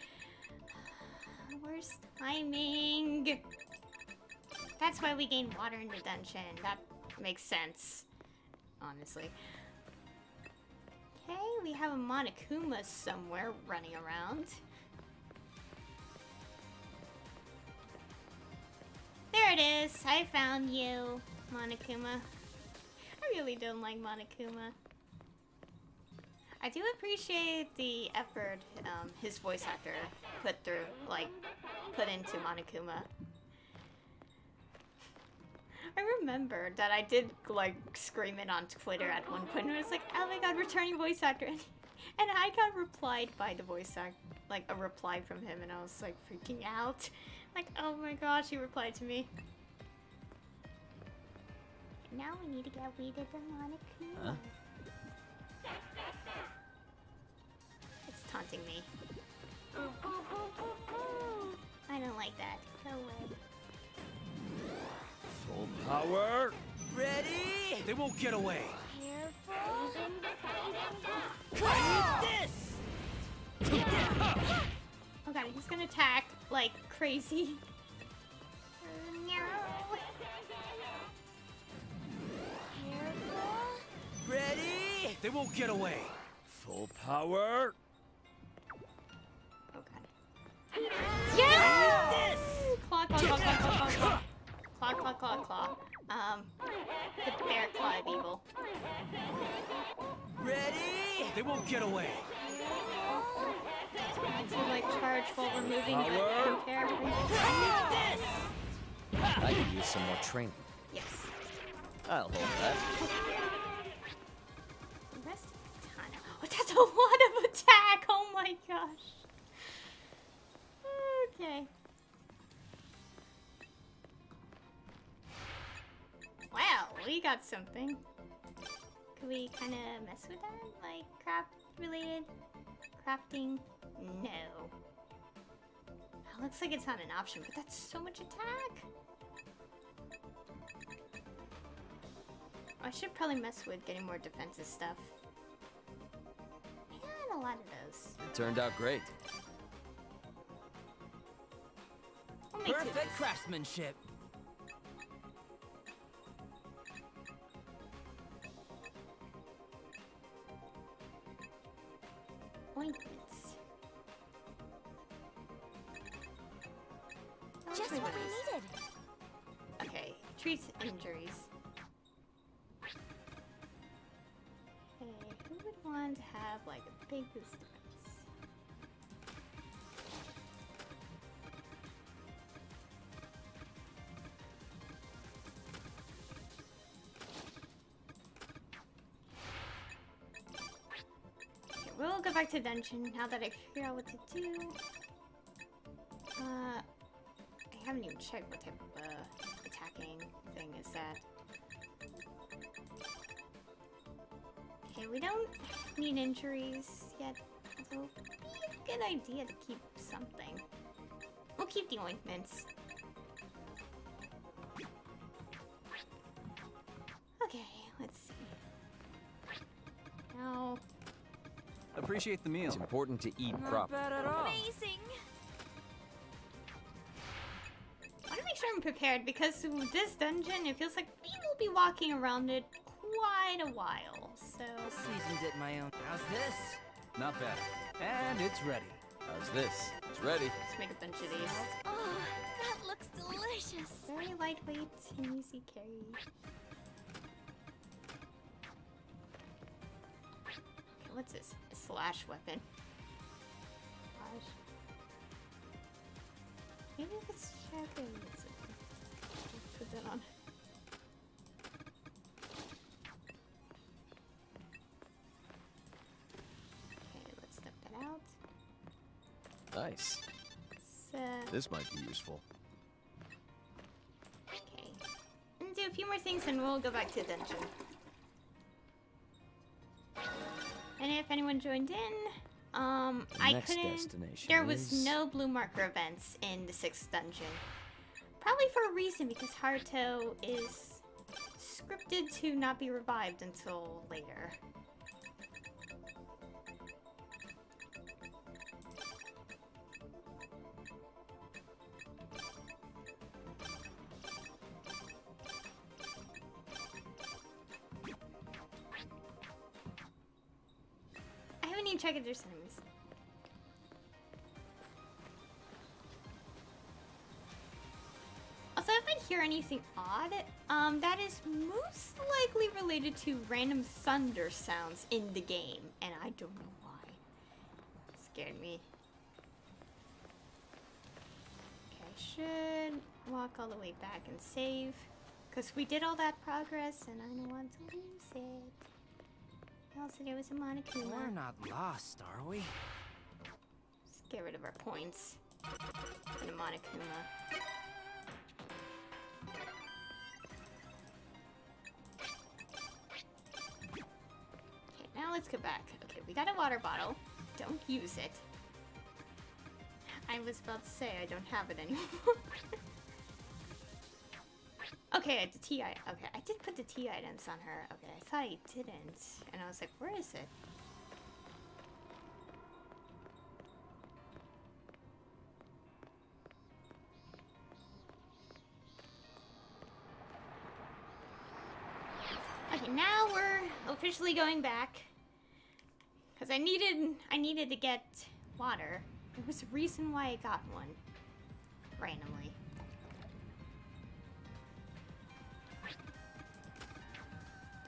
Worst timing. That's why we gain water in the dungeon. That makes sense, honestly. Okay, we have a Monokuma somewhere running around. There it is. I found you, Monokuma. I really don't like Monokuma. I do appreciate the effort his voice actor put into Monokuma. I remember that I did scream it on Twitter at one point, and I was like, "Oh my god, returning voice actor!" And I got replied by the voice actor, a reply from him, and I was like freaking out, like, "Oh my gosh, he replied to me." Now we need to get rid of the Monokuma. Huh? It's taunting me. I don't like that. Go away. Full power! Ready? They won't get away. I need this! Oh god, he's gonna attack like crazy. No. Ready? They won't get away. Full power! Oh god. Yeah! Claw, claw, claw, claw, claw, claw. Claw, claw, claw, claw. The bear claw of evil. Ready? They won't get away. To charge while we're moving. I don't care. I could use some more training. Yes. I'll hold that. The rest of the katana. Oh, that's a lot of attack! Oh my gosh. Okay. Wow, we got something. Could we kind of mess with that? Like craft related? Crafting? No. It looks like it's not an option, but that's so much attack. I should probably mess with getting more defensive stuff. I had a lot of those. It turned out great. I'll make two of Perfect these. craftsmanship. Ointments. Just what we needed. Okay, treats injuries. Okay, who would want to have like a big boost defense? Okay, we'll go back to dungeon now that I figure out what to do. I haven't even checked what type of attacking thing is that. Okay, we don't need injuries yet. So it'd be a good idea to keep something. We'll keep the ointments. Okay, let's see. Now, Appreciate the meal. It's important to eat Not properly. bad at all. Amazing. I want to make sure I'm prepared because with this dungeon, it feels like we will be walking around it quite a while. So, Seasoned it my own. How's this? Not bad. And it's ready. How's this? It's ready. let's make a bunch of these. Oh, that looks delicious. Very lightweight and easy carry. Okay, what's this? A slash weapon. Slash. Maybe if it's sharper, let's put that on. Okay, let's step that out. Nice. So, This might be useful. okay. And do a few more things and we'll go back to the dungeon. And if anyone joined in, I Next couldn't. destination There was is- no blue marker events in the 6th dungeon. Probably for a reason, because Haruto is scripted to not be revived until later. I haven't even checked if there's enemies. Also, if I hear anything odd, that is most likely related to random thunder sounds in the game, and I don't know why. It scared me. Okay, I should walk all the way back and save, because we did all that progress, and I don't want to lose it. Also, there was a Monokuma. We're not lost, are we? Let's get rid of our points. And a Monokuma. Okay, now let's go back. Okay, we got a water bottle. Don't use it. I was about to say I don't have it anymore. Okay, the tea okay, I did put the tea items on her. Okay, I thought I didn't. And I was like, where is it? Okay, now we're officially going back. Cause I needed to get water. There was a reason why I got one. Randomly.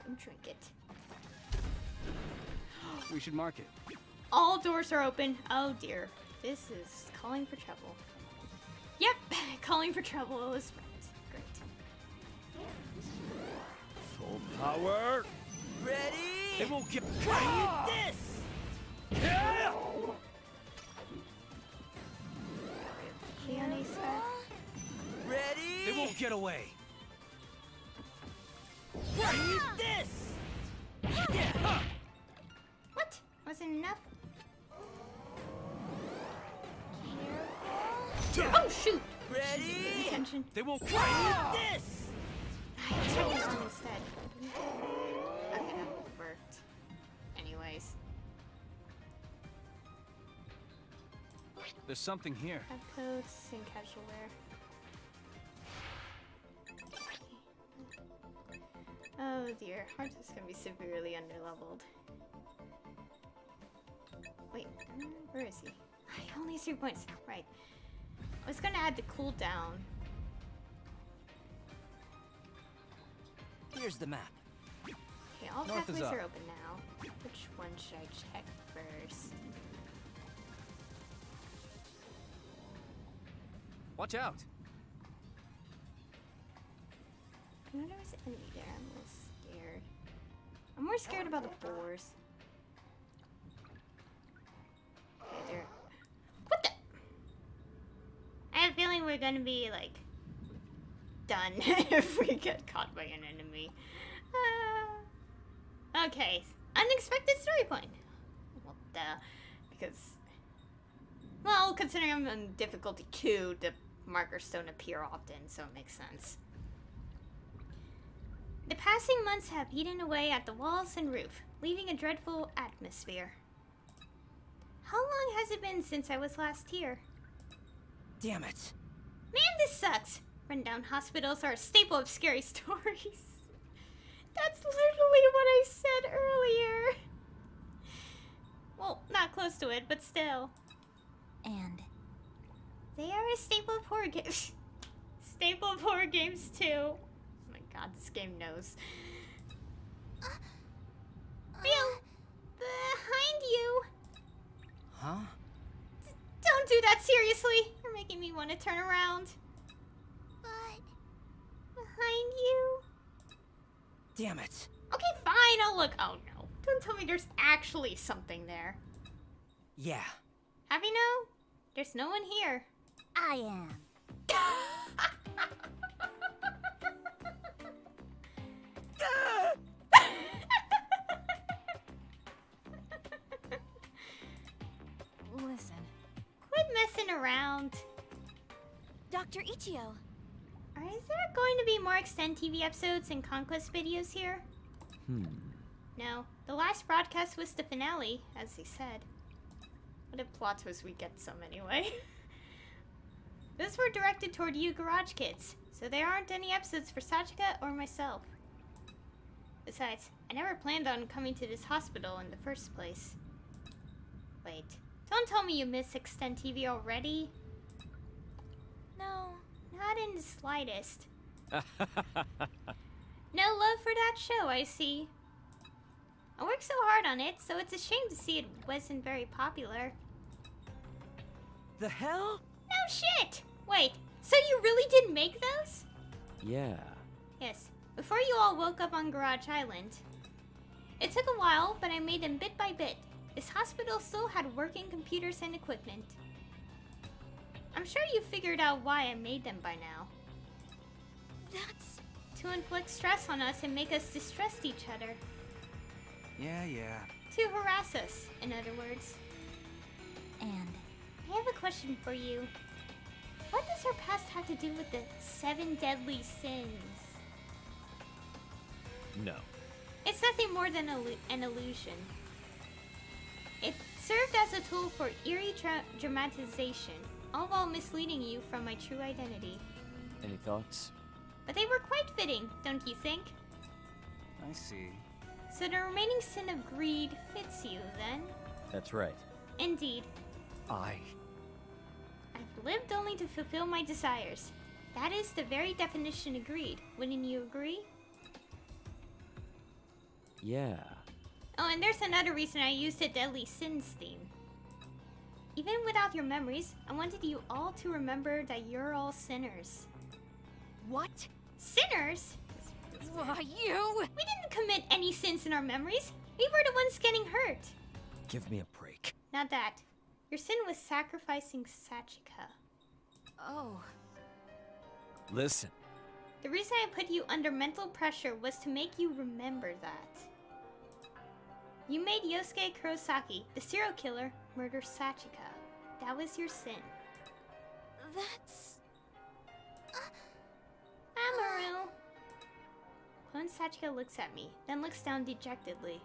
Don't drink it. We should mark it. All doors are open. Oh dear. This is calling for trouble. Yep, calling for trouble. It was right. Great. Full power. Ready? It won't get. Eat this! Leone Star. Ready? They won't get away. Eat this! Yeah. What? Wasn't enough? Oh shoot! Ready? Attention. They won't. Eat this! I tried this one instead. Okay, that worked. Anyways. There's something here. Have coats and casual wear. Oh dear, Hearts is gonna be severely underleveled. Wait, where is he? I only have 3 points. Right. I was gonna add the cooldown. Here's the map. Okay, all North is pathways up. are open now. Which one should I check first? Watch out. I know there was an enemy there. I'm a little scared. I'm more scared about the boars. Okay, there. What the? I have a feeling we're gonna be like done if we get caught by an enemy. Okay, unexpected story point. Well, duh, because Well, considering I'm on difficulty 2, the markers don't appear often, so it makes sense. The passing months have eaten away at the walls and roof, leaving a dreadful atmosphere. How long has it been since I was last here? Damn it. Man, this sucks! Rundown hospitals are a staple of scary stories. That's literally what I said earlier. Well, not close to it, but still. And They are a staple of horror games. Staple of horror games, too. Oh my god, this game knows. Real, behind you. Huh? Don't do that, seriously. You're making me want to turn around. but Behind you. Damn it. Okay, fine, I'll look. Oh no. Don't tell me there's actually something there. Yeah. Have you know? There's no one here. I am. Listen, Quit messing around. Dr. Ichio. Is there going to be more Extend TV episodes and Conquest videos here? No. The last broadcast was the finale, as he said. What a plot twist we get some anyway. Those were directed toward you garage kids, so there aren't any episodes for Sachika or myself. Besides, I never planned on coming to this hospital in the first place. Wait, don't tell me you miss Extend TV already? No. Not in the slightest. No love for that show, I see. I worked so hard on it, so it's a shame to see it wasn't very popular. The hell? No shit! Wait, so you really did make those? Yeah. Yes, before you all woke up on Garage Island. It took a while, but I made them bit by bit. This hospital still had working computers and equipment. I'm sure you figured out why I made them by now. That's... To inflict stress on us and make us distrust each other. Yeah. To harass us, in other words. And I have a question for you. What does our past have to do with the 7 deadly sins? No. It's nothing more than an illusion. It served as a tool for eerie dramatization, all while misleading you from my true identity. Any thoughts? But they were quite fitting, don't you think? I see. So the remaining sin of greed fits you, then? That's right. Indeed. I've lived only to fulfill my desires. That is the very definition of greed. Wouldn't you agree? Yeah. Oh, and there's another reason I used the Deadly Sins theme. Even without your memories, I wanted you all to remember that you're all sinners. what? Sinners? Why, you? We didn't commit any sins in our memories. We were the ones getting hurt. Give me a break. Not that. Your sin was sacrificing Sachika. Oh. Listen. The reason I put you under mental pressure was to make you remember that. You made Yosuke Kurosaki, the serial killer, murder Sachika. That was your sin. That's... Amaru. Clone Sachika looks at me, then looks down dejectedly.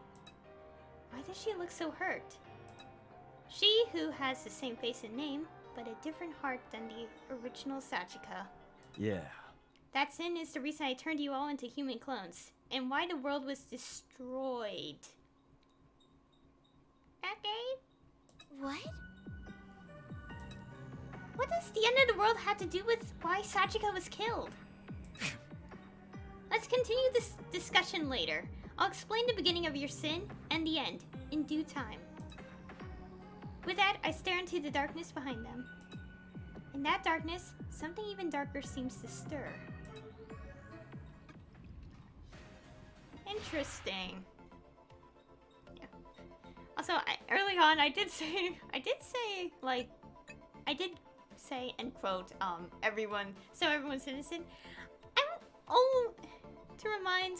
Why does she look so hurt? She who has the same face and name, but a different heart than the original Sachika. Yeah. That sin is the reason I turned you all into human clones, and why the world was destroyed. Okay? what? What does the end of the world have to do with why Sachika was killed? Let's continue this discussion later. I'll explain the beginning of your sin and the end in due time. With that, I stare into the darkness behind them. In that darkness, something even darker seems to stir. Interesting. Yeah. Also, early on, I did say, and quote, everyone's innocent. To remind,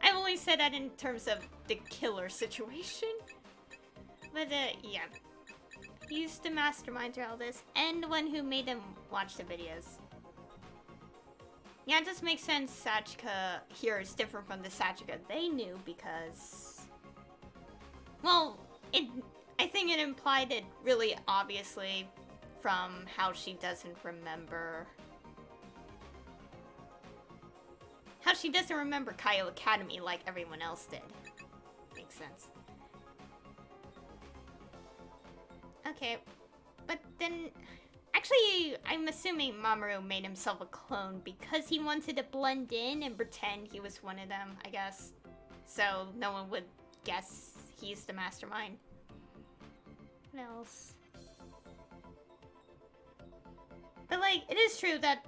I only said that in terms of the killer situation. But, yeah. He's the mastermind to all this, and the one who made them watch the videos. Yeah, it just makes sense Sachika here is different from the Sachika they knew because... Well, I think it implied it really obviously from how she doesn't remember... How she doesn't remember Kaio Academy like everyone else did. Makes sense. Okay, but then... Actually, I'm assuming Mamoru made himself a clone because he wanted to blend in and pretend he was one of them, I guess. So no one would guess he's the mastermind. What else? But like, it is true that...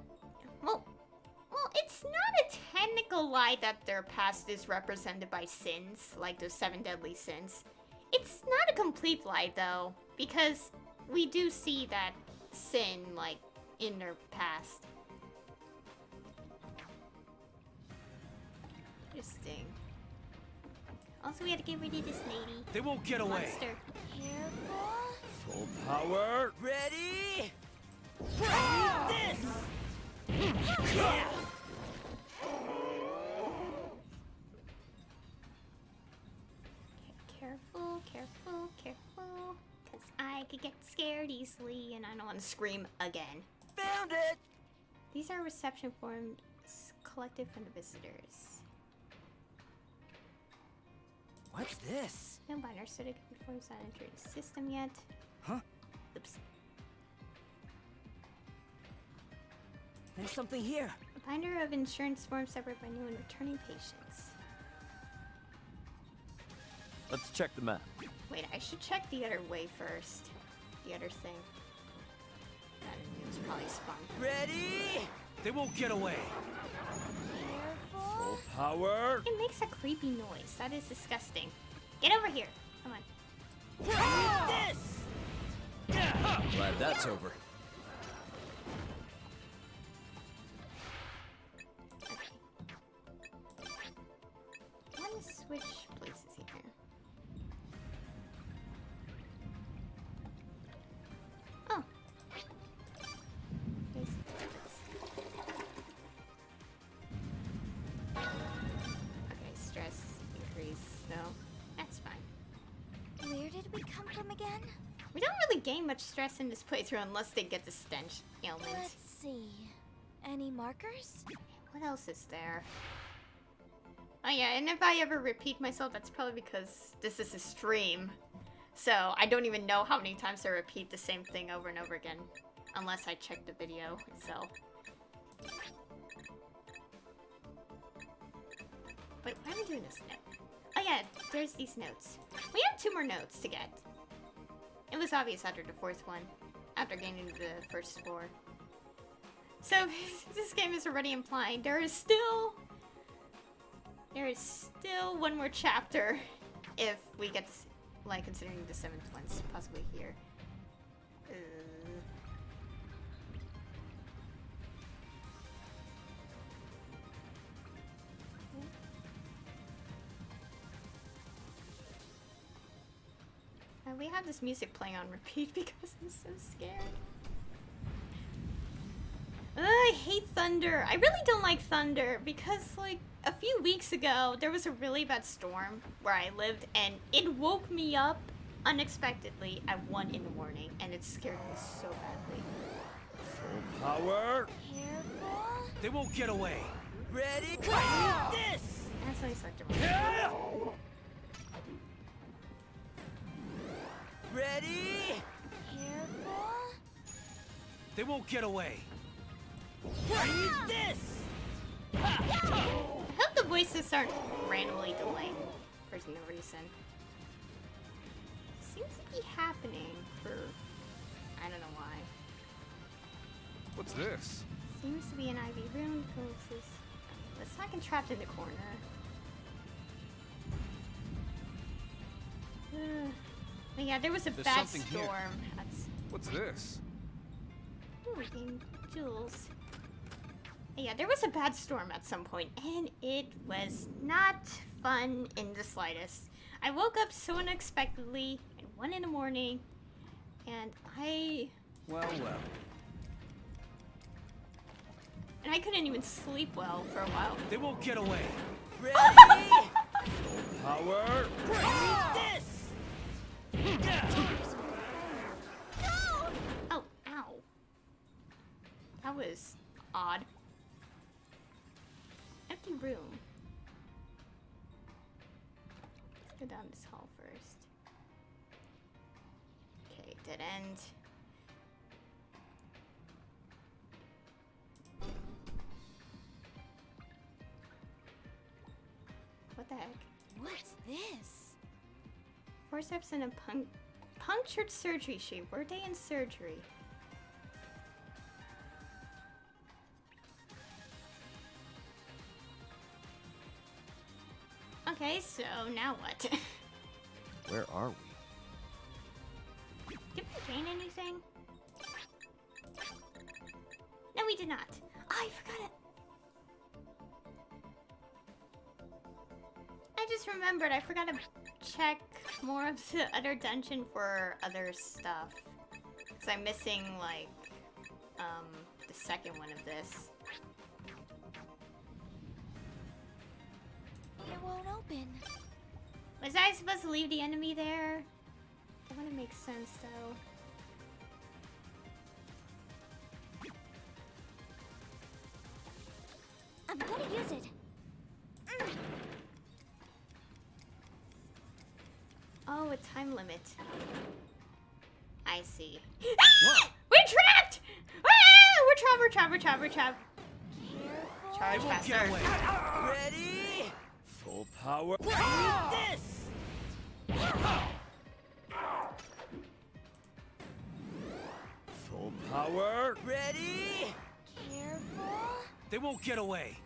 Well, it's not a technical lie that their past is represented by sins, like those 7 deadly sins. It's not a complete lie, though, because we do see that sin, like, in their past. Interesting. Also, we had to get rid of this lady. They won't get away. Monster. Careful. Full power. Ready? Ah! Yeah. Careful, careful, careful. Because I could get scared easily and I don't want to scream again. Found it. These are reception forms collected from the visitors. What's this? No binder static forms not entered the system yet. Huh? Oops. There's something here. A binder of insurance forms separate by new and returning patients. Let's check the map. Wait, I should check the other way first. The other thing. That was probably spawned. Ready? They won't get away. Careful. Full power. It makes a creepy noise. That is disgusting. Get over here. Come on. This. Glad that's over. Okay. I want to switch places here. Oh. There's okay, stress increase. No, that's fine. Where did we come from again? We don't really gain much stress in this playthrough unless they get the stench ailment. Let's see. Any markers? What else is there? Oh yeah, and if I ever repeat myself, that's probably because this is a stream. So I don't even know how many times I repeat the same thing over and over again. Unless I check the video itself. Wait, why am I doing this note? Oh yeah, there's these notes. We have 2 more notes to get. It was obvious after the 4th one. After gaining the first 4. So, this game is already implying there is still 1 more chapter if we get, like, considering the 7th one's possibly here. We have this music playing on repeat because I'm so scared. I hate thunder. I really don't like thunder because, like, a few weeks ago, there was a really bad storm where I lived, and it woke me up unexpectedly at 1 in the morning, and it scared me so badly. Full power. Careful. They won't get away. Ready? This. That's nice, like, Ready? Careful. They won't get away. This. I hope the voices aren't randomly delayed for no reason. Seems to be happening for... I don't know why. What's this? Seems to be an ivy room. Closes. Let's not get trapped in the corner. But yeah, there was a There's bad something here. storm. That's... What's this? Ooh, we're getting jewels. Yeah, there was a bad storm at some point, and it was not fun in the slightest. I woke up so unexpectedly at 1 in the morning, And Well. I couldn't even sleep well for a while. They won't get away. Ready? Power. This! Oh, ow. That was odd. Empty room. Let's go down this hall first. Okay, dead end. What the heck? What's this? Forceps and a punctured surgery sheet. Were they in surgery? Okay, so now what? Where are we? Did we gain anything? No, we did not. Oh, I forgot it. I just remembered. I forgot to check more of the other dungeon for other stuff. Because I'm missing, like, the second one of this. It won't open. Was I supposed to leave the enemy there? That wouldn't make sense, though. I'm gonna use it. Oh, a time limit. I see. What? We're trapped! Ah! We're trapped. Careful. Charge They won't faster. get away. Ready? Full power. This! Full power. Ready? Careful. They won't get away.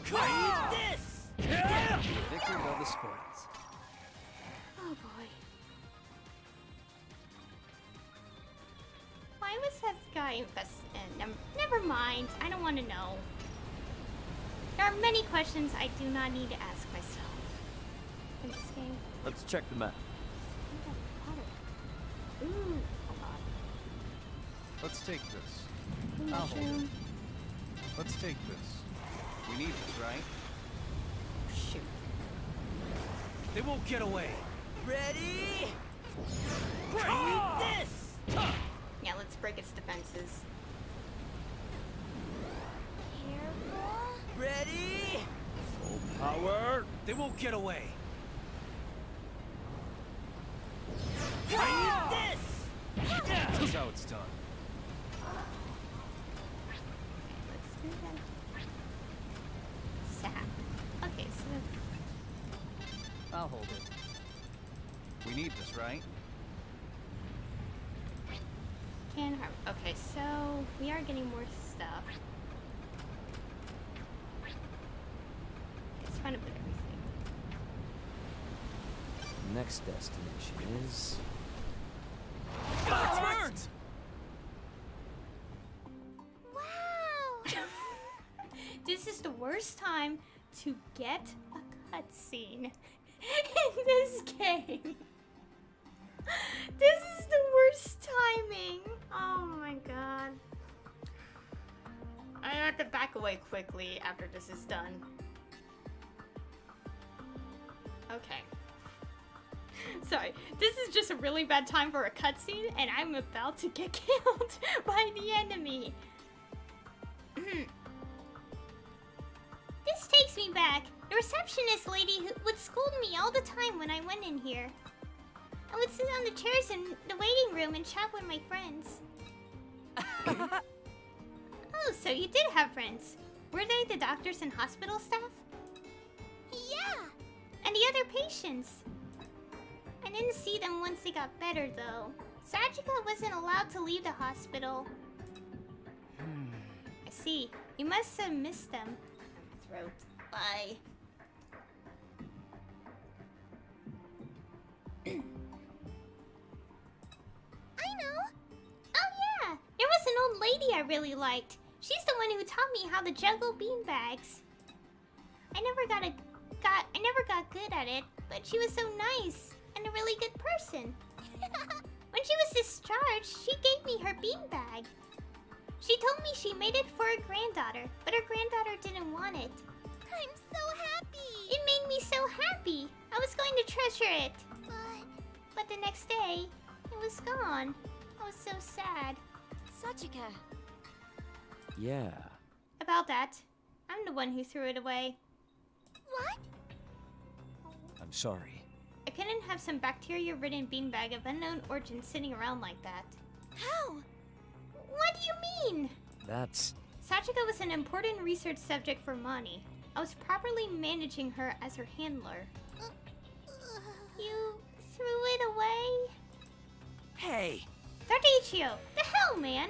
This! Victor of the spoils. Oh boy. Why was that guy invested in? Never mind. I don't want to know. There are many questions I do not need to ask myself in this game. Let's check the map. Ooh, hold on. Let's take this. I'll hold it. Let's take this. We need this, right? Shoot. They won't get away. Ready? This! Yeah, let's break its defenses. Careful. Ready? Full power. They won't get away. This! That's how it's done. Let's do that. Sap. Okay, so I'll hold it. We need this, right? can harm. Okay, so we are getting more stuff. It's fun to put everything. Next destination is... Birds! Wow. This is the worst time to get a cutscene in this game. This is the worst timing. Oh my god. I have to back away quickly after this is done. Okay. Sorry, this is just a really bad time for a cutscene, and I'm about to get killed by the enemy. This takes me back. The receptionist lady who would scold me all the time when I went in here. I would sit on the chairs in the waiting room and chat with my friends. Oh, so you did have friends. Were they the doctors and hospital staff? Yeah. And the other patients? I didn't see them once they got better, though. Sajika wasn't allowed to leave the hospital. I see. You must have missed them. My throat. Bye. I know. Oh yeah! There was an old lady I really liked. She's the one who taught me how to juggle beanbags. I never got good at it, but she was so nice and a really good person. When she was discharged, she gave me her beanbag. She told me she made it for her granddaughter, but her granddaughter didn't want it. I'm so happy! It made me so happy. I was going to treasure it. But the next day, it was gone. I was so sad. Sachika. Yeah. About that, I'm the one who threw it away. What? I'm sorry. I couldn't have some bacteria-ridden beanbag of unknown origin sitting around like that. How? What do you mean? That's... Sachika was an important research subject for Mani. I was properly managing her as her handler. You threw it away? Hey! Dr. Ichio, the hell, man?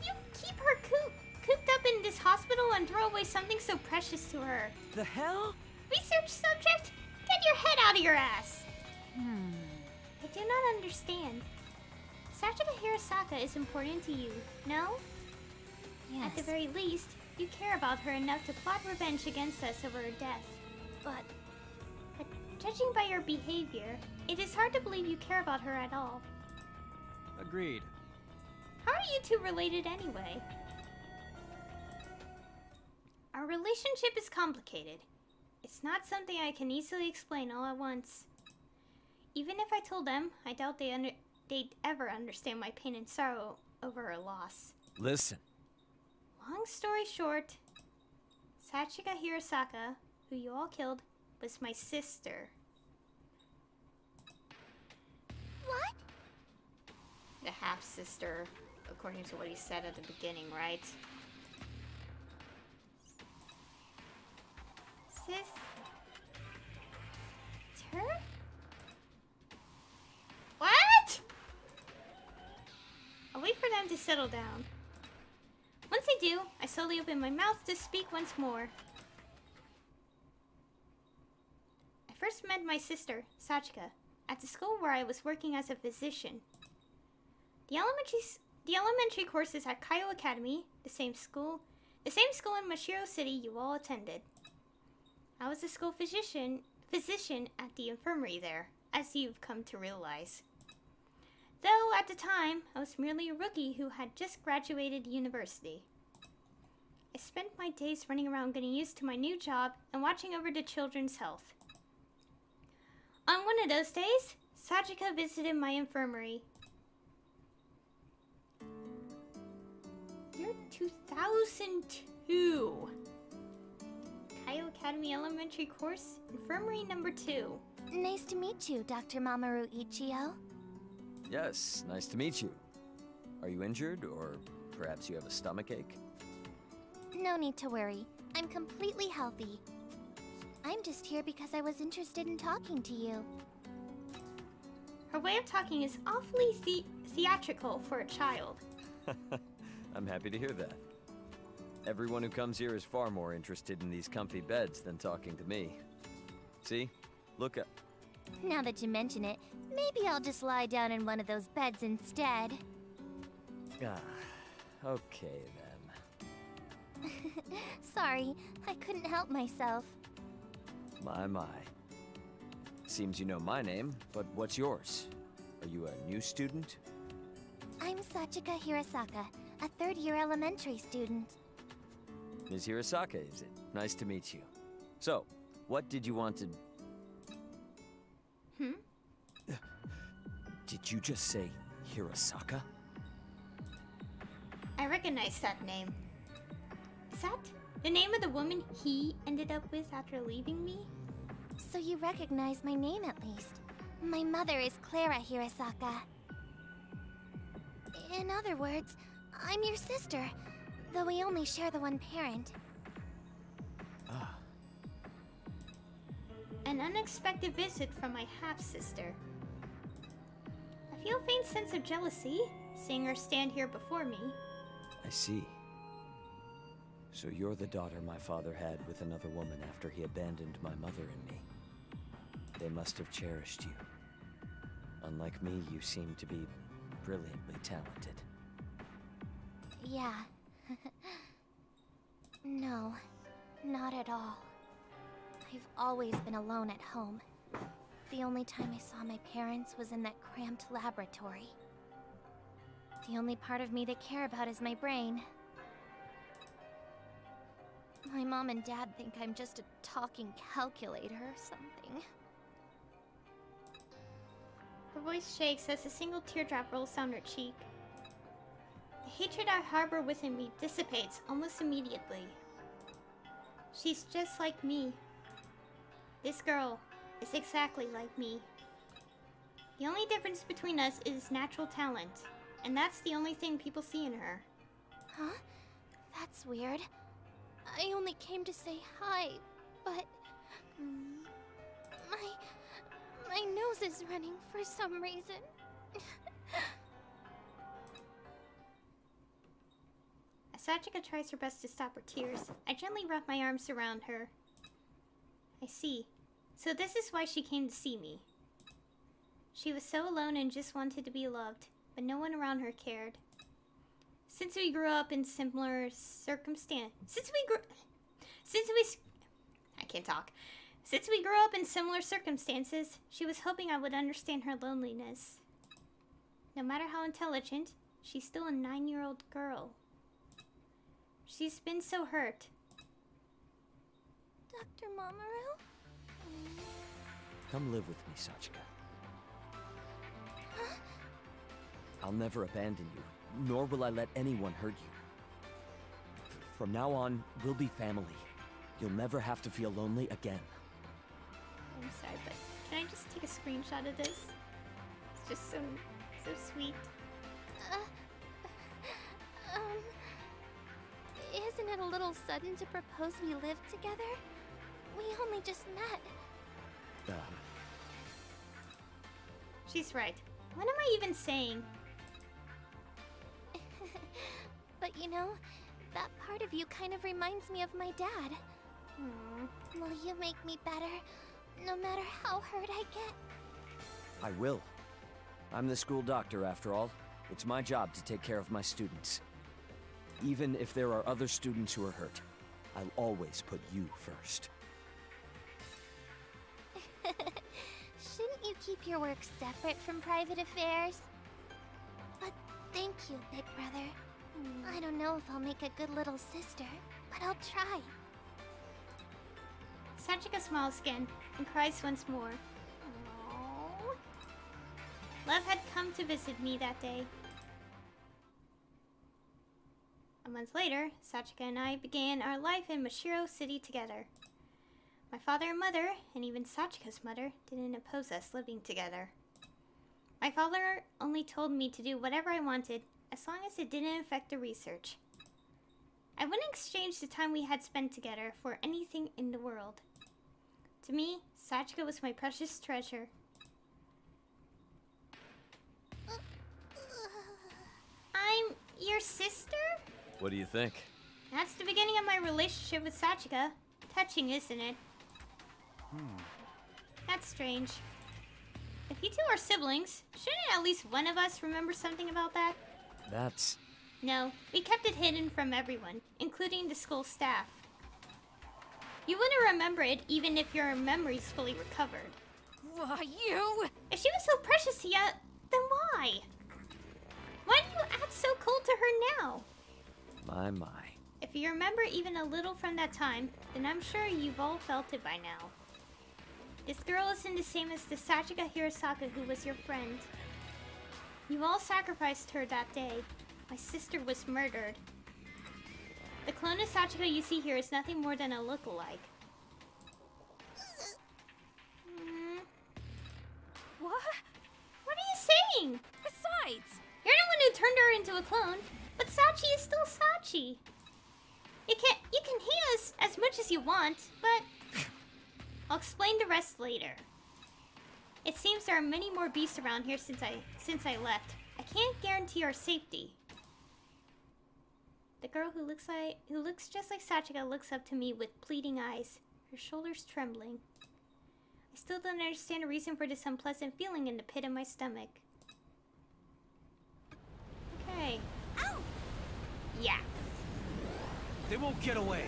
You keep her cooped up in this hospital and throw away something so precious to her. The hell? Research subject? Get your head out of your ass! I do not understand. Sachika Hirasaka is important to you, no? Yes. At the very least, you care about her enough to plot revenge against us over her death. But Judging by your behavior, it is hard to believe you care about her at all. Agreed. How are you two related anyway? Our relationship is complicated. It's not something I can easily explain all at once. Even if I told them, I doubt they'd ever understand my pain and sorrow over her loss. Listen. Long story short, Sachika Hirasaka, who you all killed, was my sister. what? The half-sister, according to what he said at the beginning, right? Sister? What? I'll wait for them to settle down. Once they do, I slowly open my mouth to speak once more. I first met my sister, Sachika, at the school where I was working as a physician. The elementary courses at Kaido Academy, the same school in Mashiro City you all attended. I was a school physician at the infirmary there, as you've come to realize. Though at the time, I was merely a rookie who had just graduated university. I spent my days running around getting used to my new job and watching over the children's health. On one of those days, Sachika visited my infirmary. Year 2002. Kaido Academy Elementary Course, Infirmary number 2. Nice to meet you, Dr. Mamoru Ichio. Yes, nice to meet you. Are you injured, or perhaps you have a stomachache? No need to worry. I'm completely healthy. I'm just here because I was interested in talking to you. Her way of talking is awfully theatrical for a child. I'm happy to hear that. Everyone who comes here is far more interested in these comfy beds than talking to me. See? Look up. Now that you mention it, maybe I'll just lie down in one of those beds instead. Ah, okay then. Sorry, I couldn't help myself. My. Seems you know my name, but what's yours? Are you a new student? I'm Sachika Hirasaka, a third-year elementary student. Ms. Hirasaka, is it? Nice to meet you. So, what did you want to... Did you just say Hirasaka? I recognize that name. Is that the name of the woman he ended up with after leaving me? So you recognize my name at least. My mother is Clara Hirasaka. In other words, I'm your sister, though we only share the one parent. Ah, An unexpected visit from my half-sister. I feel a faint sense of jealousy, seeing her stand here before me. I see. So you're the daughter my father had with another woman after he abandoned my mother and me. They must have cherished you. Unlike me, you seem to be brilliantly talented. Yeah. No, not at all. I've always been alone at home. the only time I saw my parents was in that cramped laboratory. The only part of me they care about is my brain. My mom and dad think I'm just a talking calculator or something. Her voice shakes as a single teardrop rolls down her cheek. The hatred I harbor within me dissipates almost immediately. She's just like me. This girl is exactly like me. The only difference between us is natural talent, and that's the only thing people see in her. Huh? That's weird. I only came to say hi, but... My nose is running for some reason. As Sachika tries her best to stop her tears, I gently wrap my arms around her. I see. So this is why she came to see me. She was so alone and just wanted to be loved, but no one around her cared. Since we grew up in similar circumstances... Since we grew up in similar circumstances, she was hoping I would understand her loneliness. No matter how intelligent, she's still a 9-year-old girl. She's been so hurt. Dr. Mamoru? Come live with me, Sachika. I'll never abandon you, nor will I let anyone hurt you. From now on, we'll be family. You'll never have to feel lonely again. I'm sorry, but can I just take a screenshot of this? It's just so sweet. Isn't it a little sudden to propose we live together? We only just met. She's right. What am I even saying? But you know, that part of you kind of reminds me of my dad. Will you make me better, no matter how hurt I get? I will. I'm the school doctor, after all. It's my job to take care of my students. Even if there are other students who are hurt, I'll always put you first. Shouldn't you keep your work separate from private affairs? But thank you, big brother. I don't know if I'll make a good little sister, but I'll try. Sachika smiles again and cries once more. Aww. Love had come to visit me that day. A month later, Sachika and I began our life in Mashiro City together. My father and mother, and even Sachika's mother, didn't oppose us living together. My father only told me to do whatever I wanted, as long as it didn't affect the research. I wouldn't exchange the time we had spent together for anything in the world. To me, Sachika was my precious treasure. I'm your sister? What do you think? That's the beginning of my relationship with Sachika. Touching, isn't it? That's strange. If you two are siblings, shouldn't at least one of us remember something about that? That's... No, we kept it hidden from everyone, including the school staff. You wouldn't remember it even if your memory's fully recovered. Why, you? If she was so precious to you, then why? Why do you act so cold to her now? My. If you remember even a little from that time, then I'm sure you've all felt it by now. This girl isn't the same as the Sachika Hirosaka who was your friend. You all sacrificed her that day. My sister was murdered. The clone of Sachika you see here is nothing more than a look-alike. What? What are you saying? Besides, You're the one who turned her into a clone, but Sachi is still Sachi. You can hate us as much as you want, but I'll explain the rest later. It seems there are many more beasts around here since I left. I can't guarantee our safety. The girl who looks just like Sachika looks up to me with pleading eyes, her shoulders trembling. I still don't understand the reason for this unpleasant feeling in the pit of my stomach. Okay. ow! Yeah. They won't get away.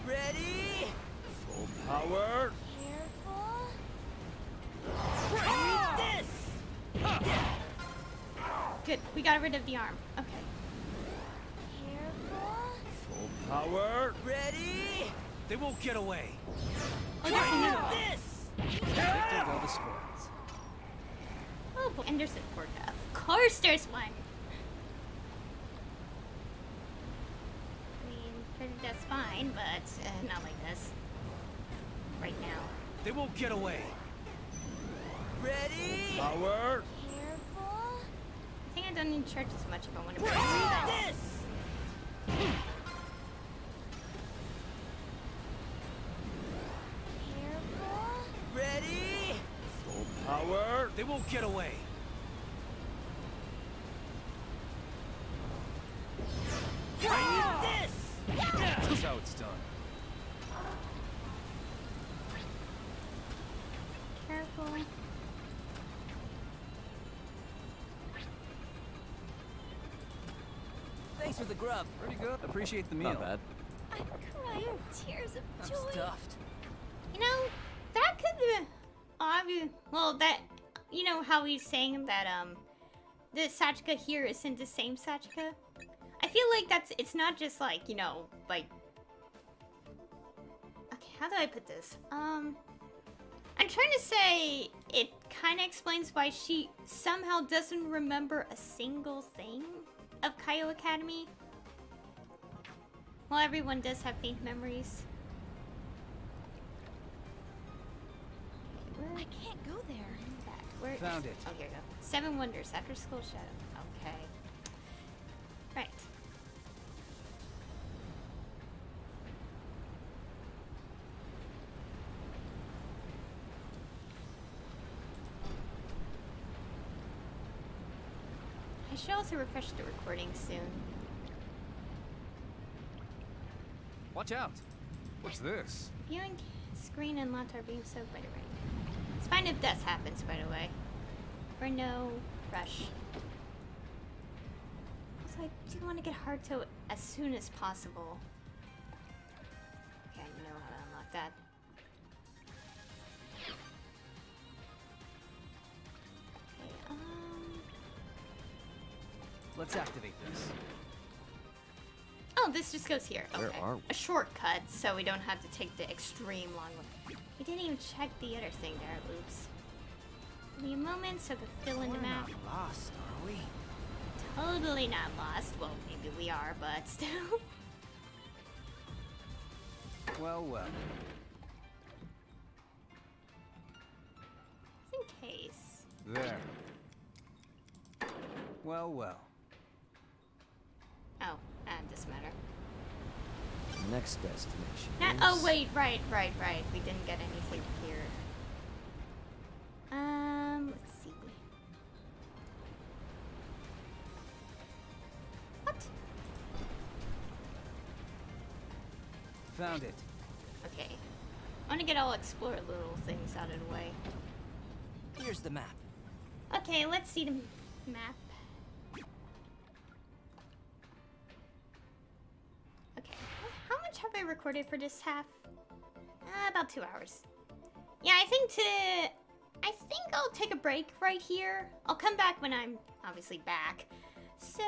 Ready? Full power. Careful. Good, we got rid of the arm. Okay. Careful. Full power. Ready? They won't get away. Oh, yes, I know. There go the spoils. Oh, boy. And there's a Porta. Of course there's one. I mean, that's fine, but not like this. Right now. They won't get away. Ready? Power. Careful. I think I don't need to charge as much if I want to break through this. Careful. Ready? Full power. They won't get away. That's how it's done. Careful. Thanks for the grub. Pretty good. Appreciate the meal. Not bad. I'm crying tears of I'm joy. stuffed. You know, that could be obvious. Well, that, you know how he's saying that, the Sachika here isn't the same Sachika? I feel like it's not just like, you know, like... Okay, how do I put this? I'm trying to say it kind of explains why she somehow doesn't remember a single thing of Kaio Academy. Well, everyone does have faint memories. I can't go there. Back. Where Found is... it. Oh, here we go. 7 Wonders after Skull Shadow. Okay. Right. I should also refresh the recording soon. Watch out. What's this? Viewing screen and lot are being soaked by the rain. It's fine if death happens, by the way. Or no rush. Also, I do want to get Haruto as soon as possible. Okay, I know how to unlock that. Okay, Let's activate this. Oh, this just goes here. Okay. Where are we? A shortcut, so we don't have to take the extreme long way. We didn't even check the other thing there. Oops. Give me a moment so I can fill in the We're map. not lost, are we? Totally not lost. Well, maybe we are, but still. Well, well. Just in case. There. Well, well. Oh, doesn't matter. Next destination. Oh, is- wait, right. We didn't get anything here. Let's see. What? Found it. Okay. I want to get all explore little things out of the way. Here's the map. Okay, let's see the map. Okay, how much have I recorded for this half? About 2 hours. Yeah, I think I'll take a break right here. I'll come back when I'm obviously back. So,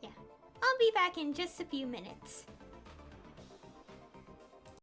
yeah. I'll be back in just a few minutes.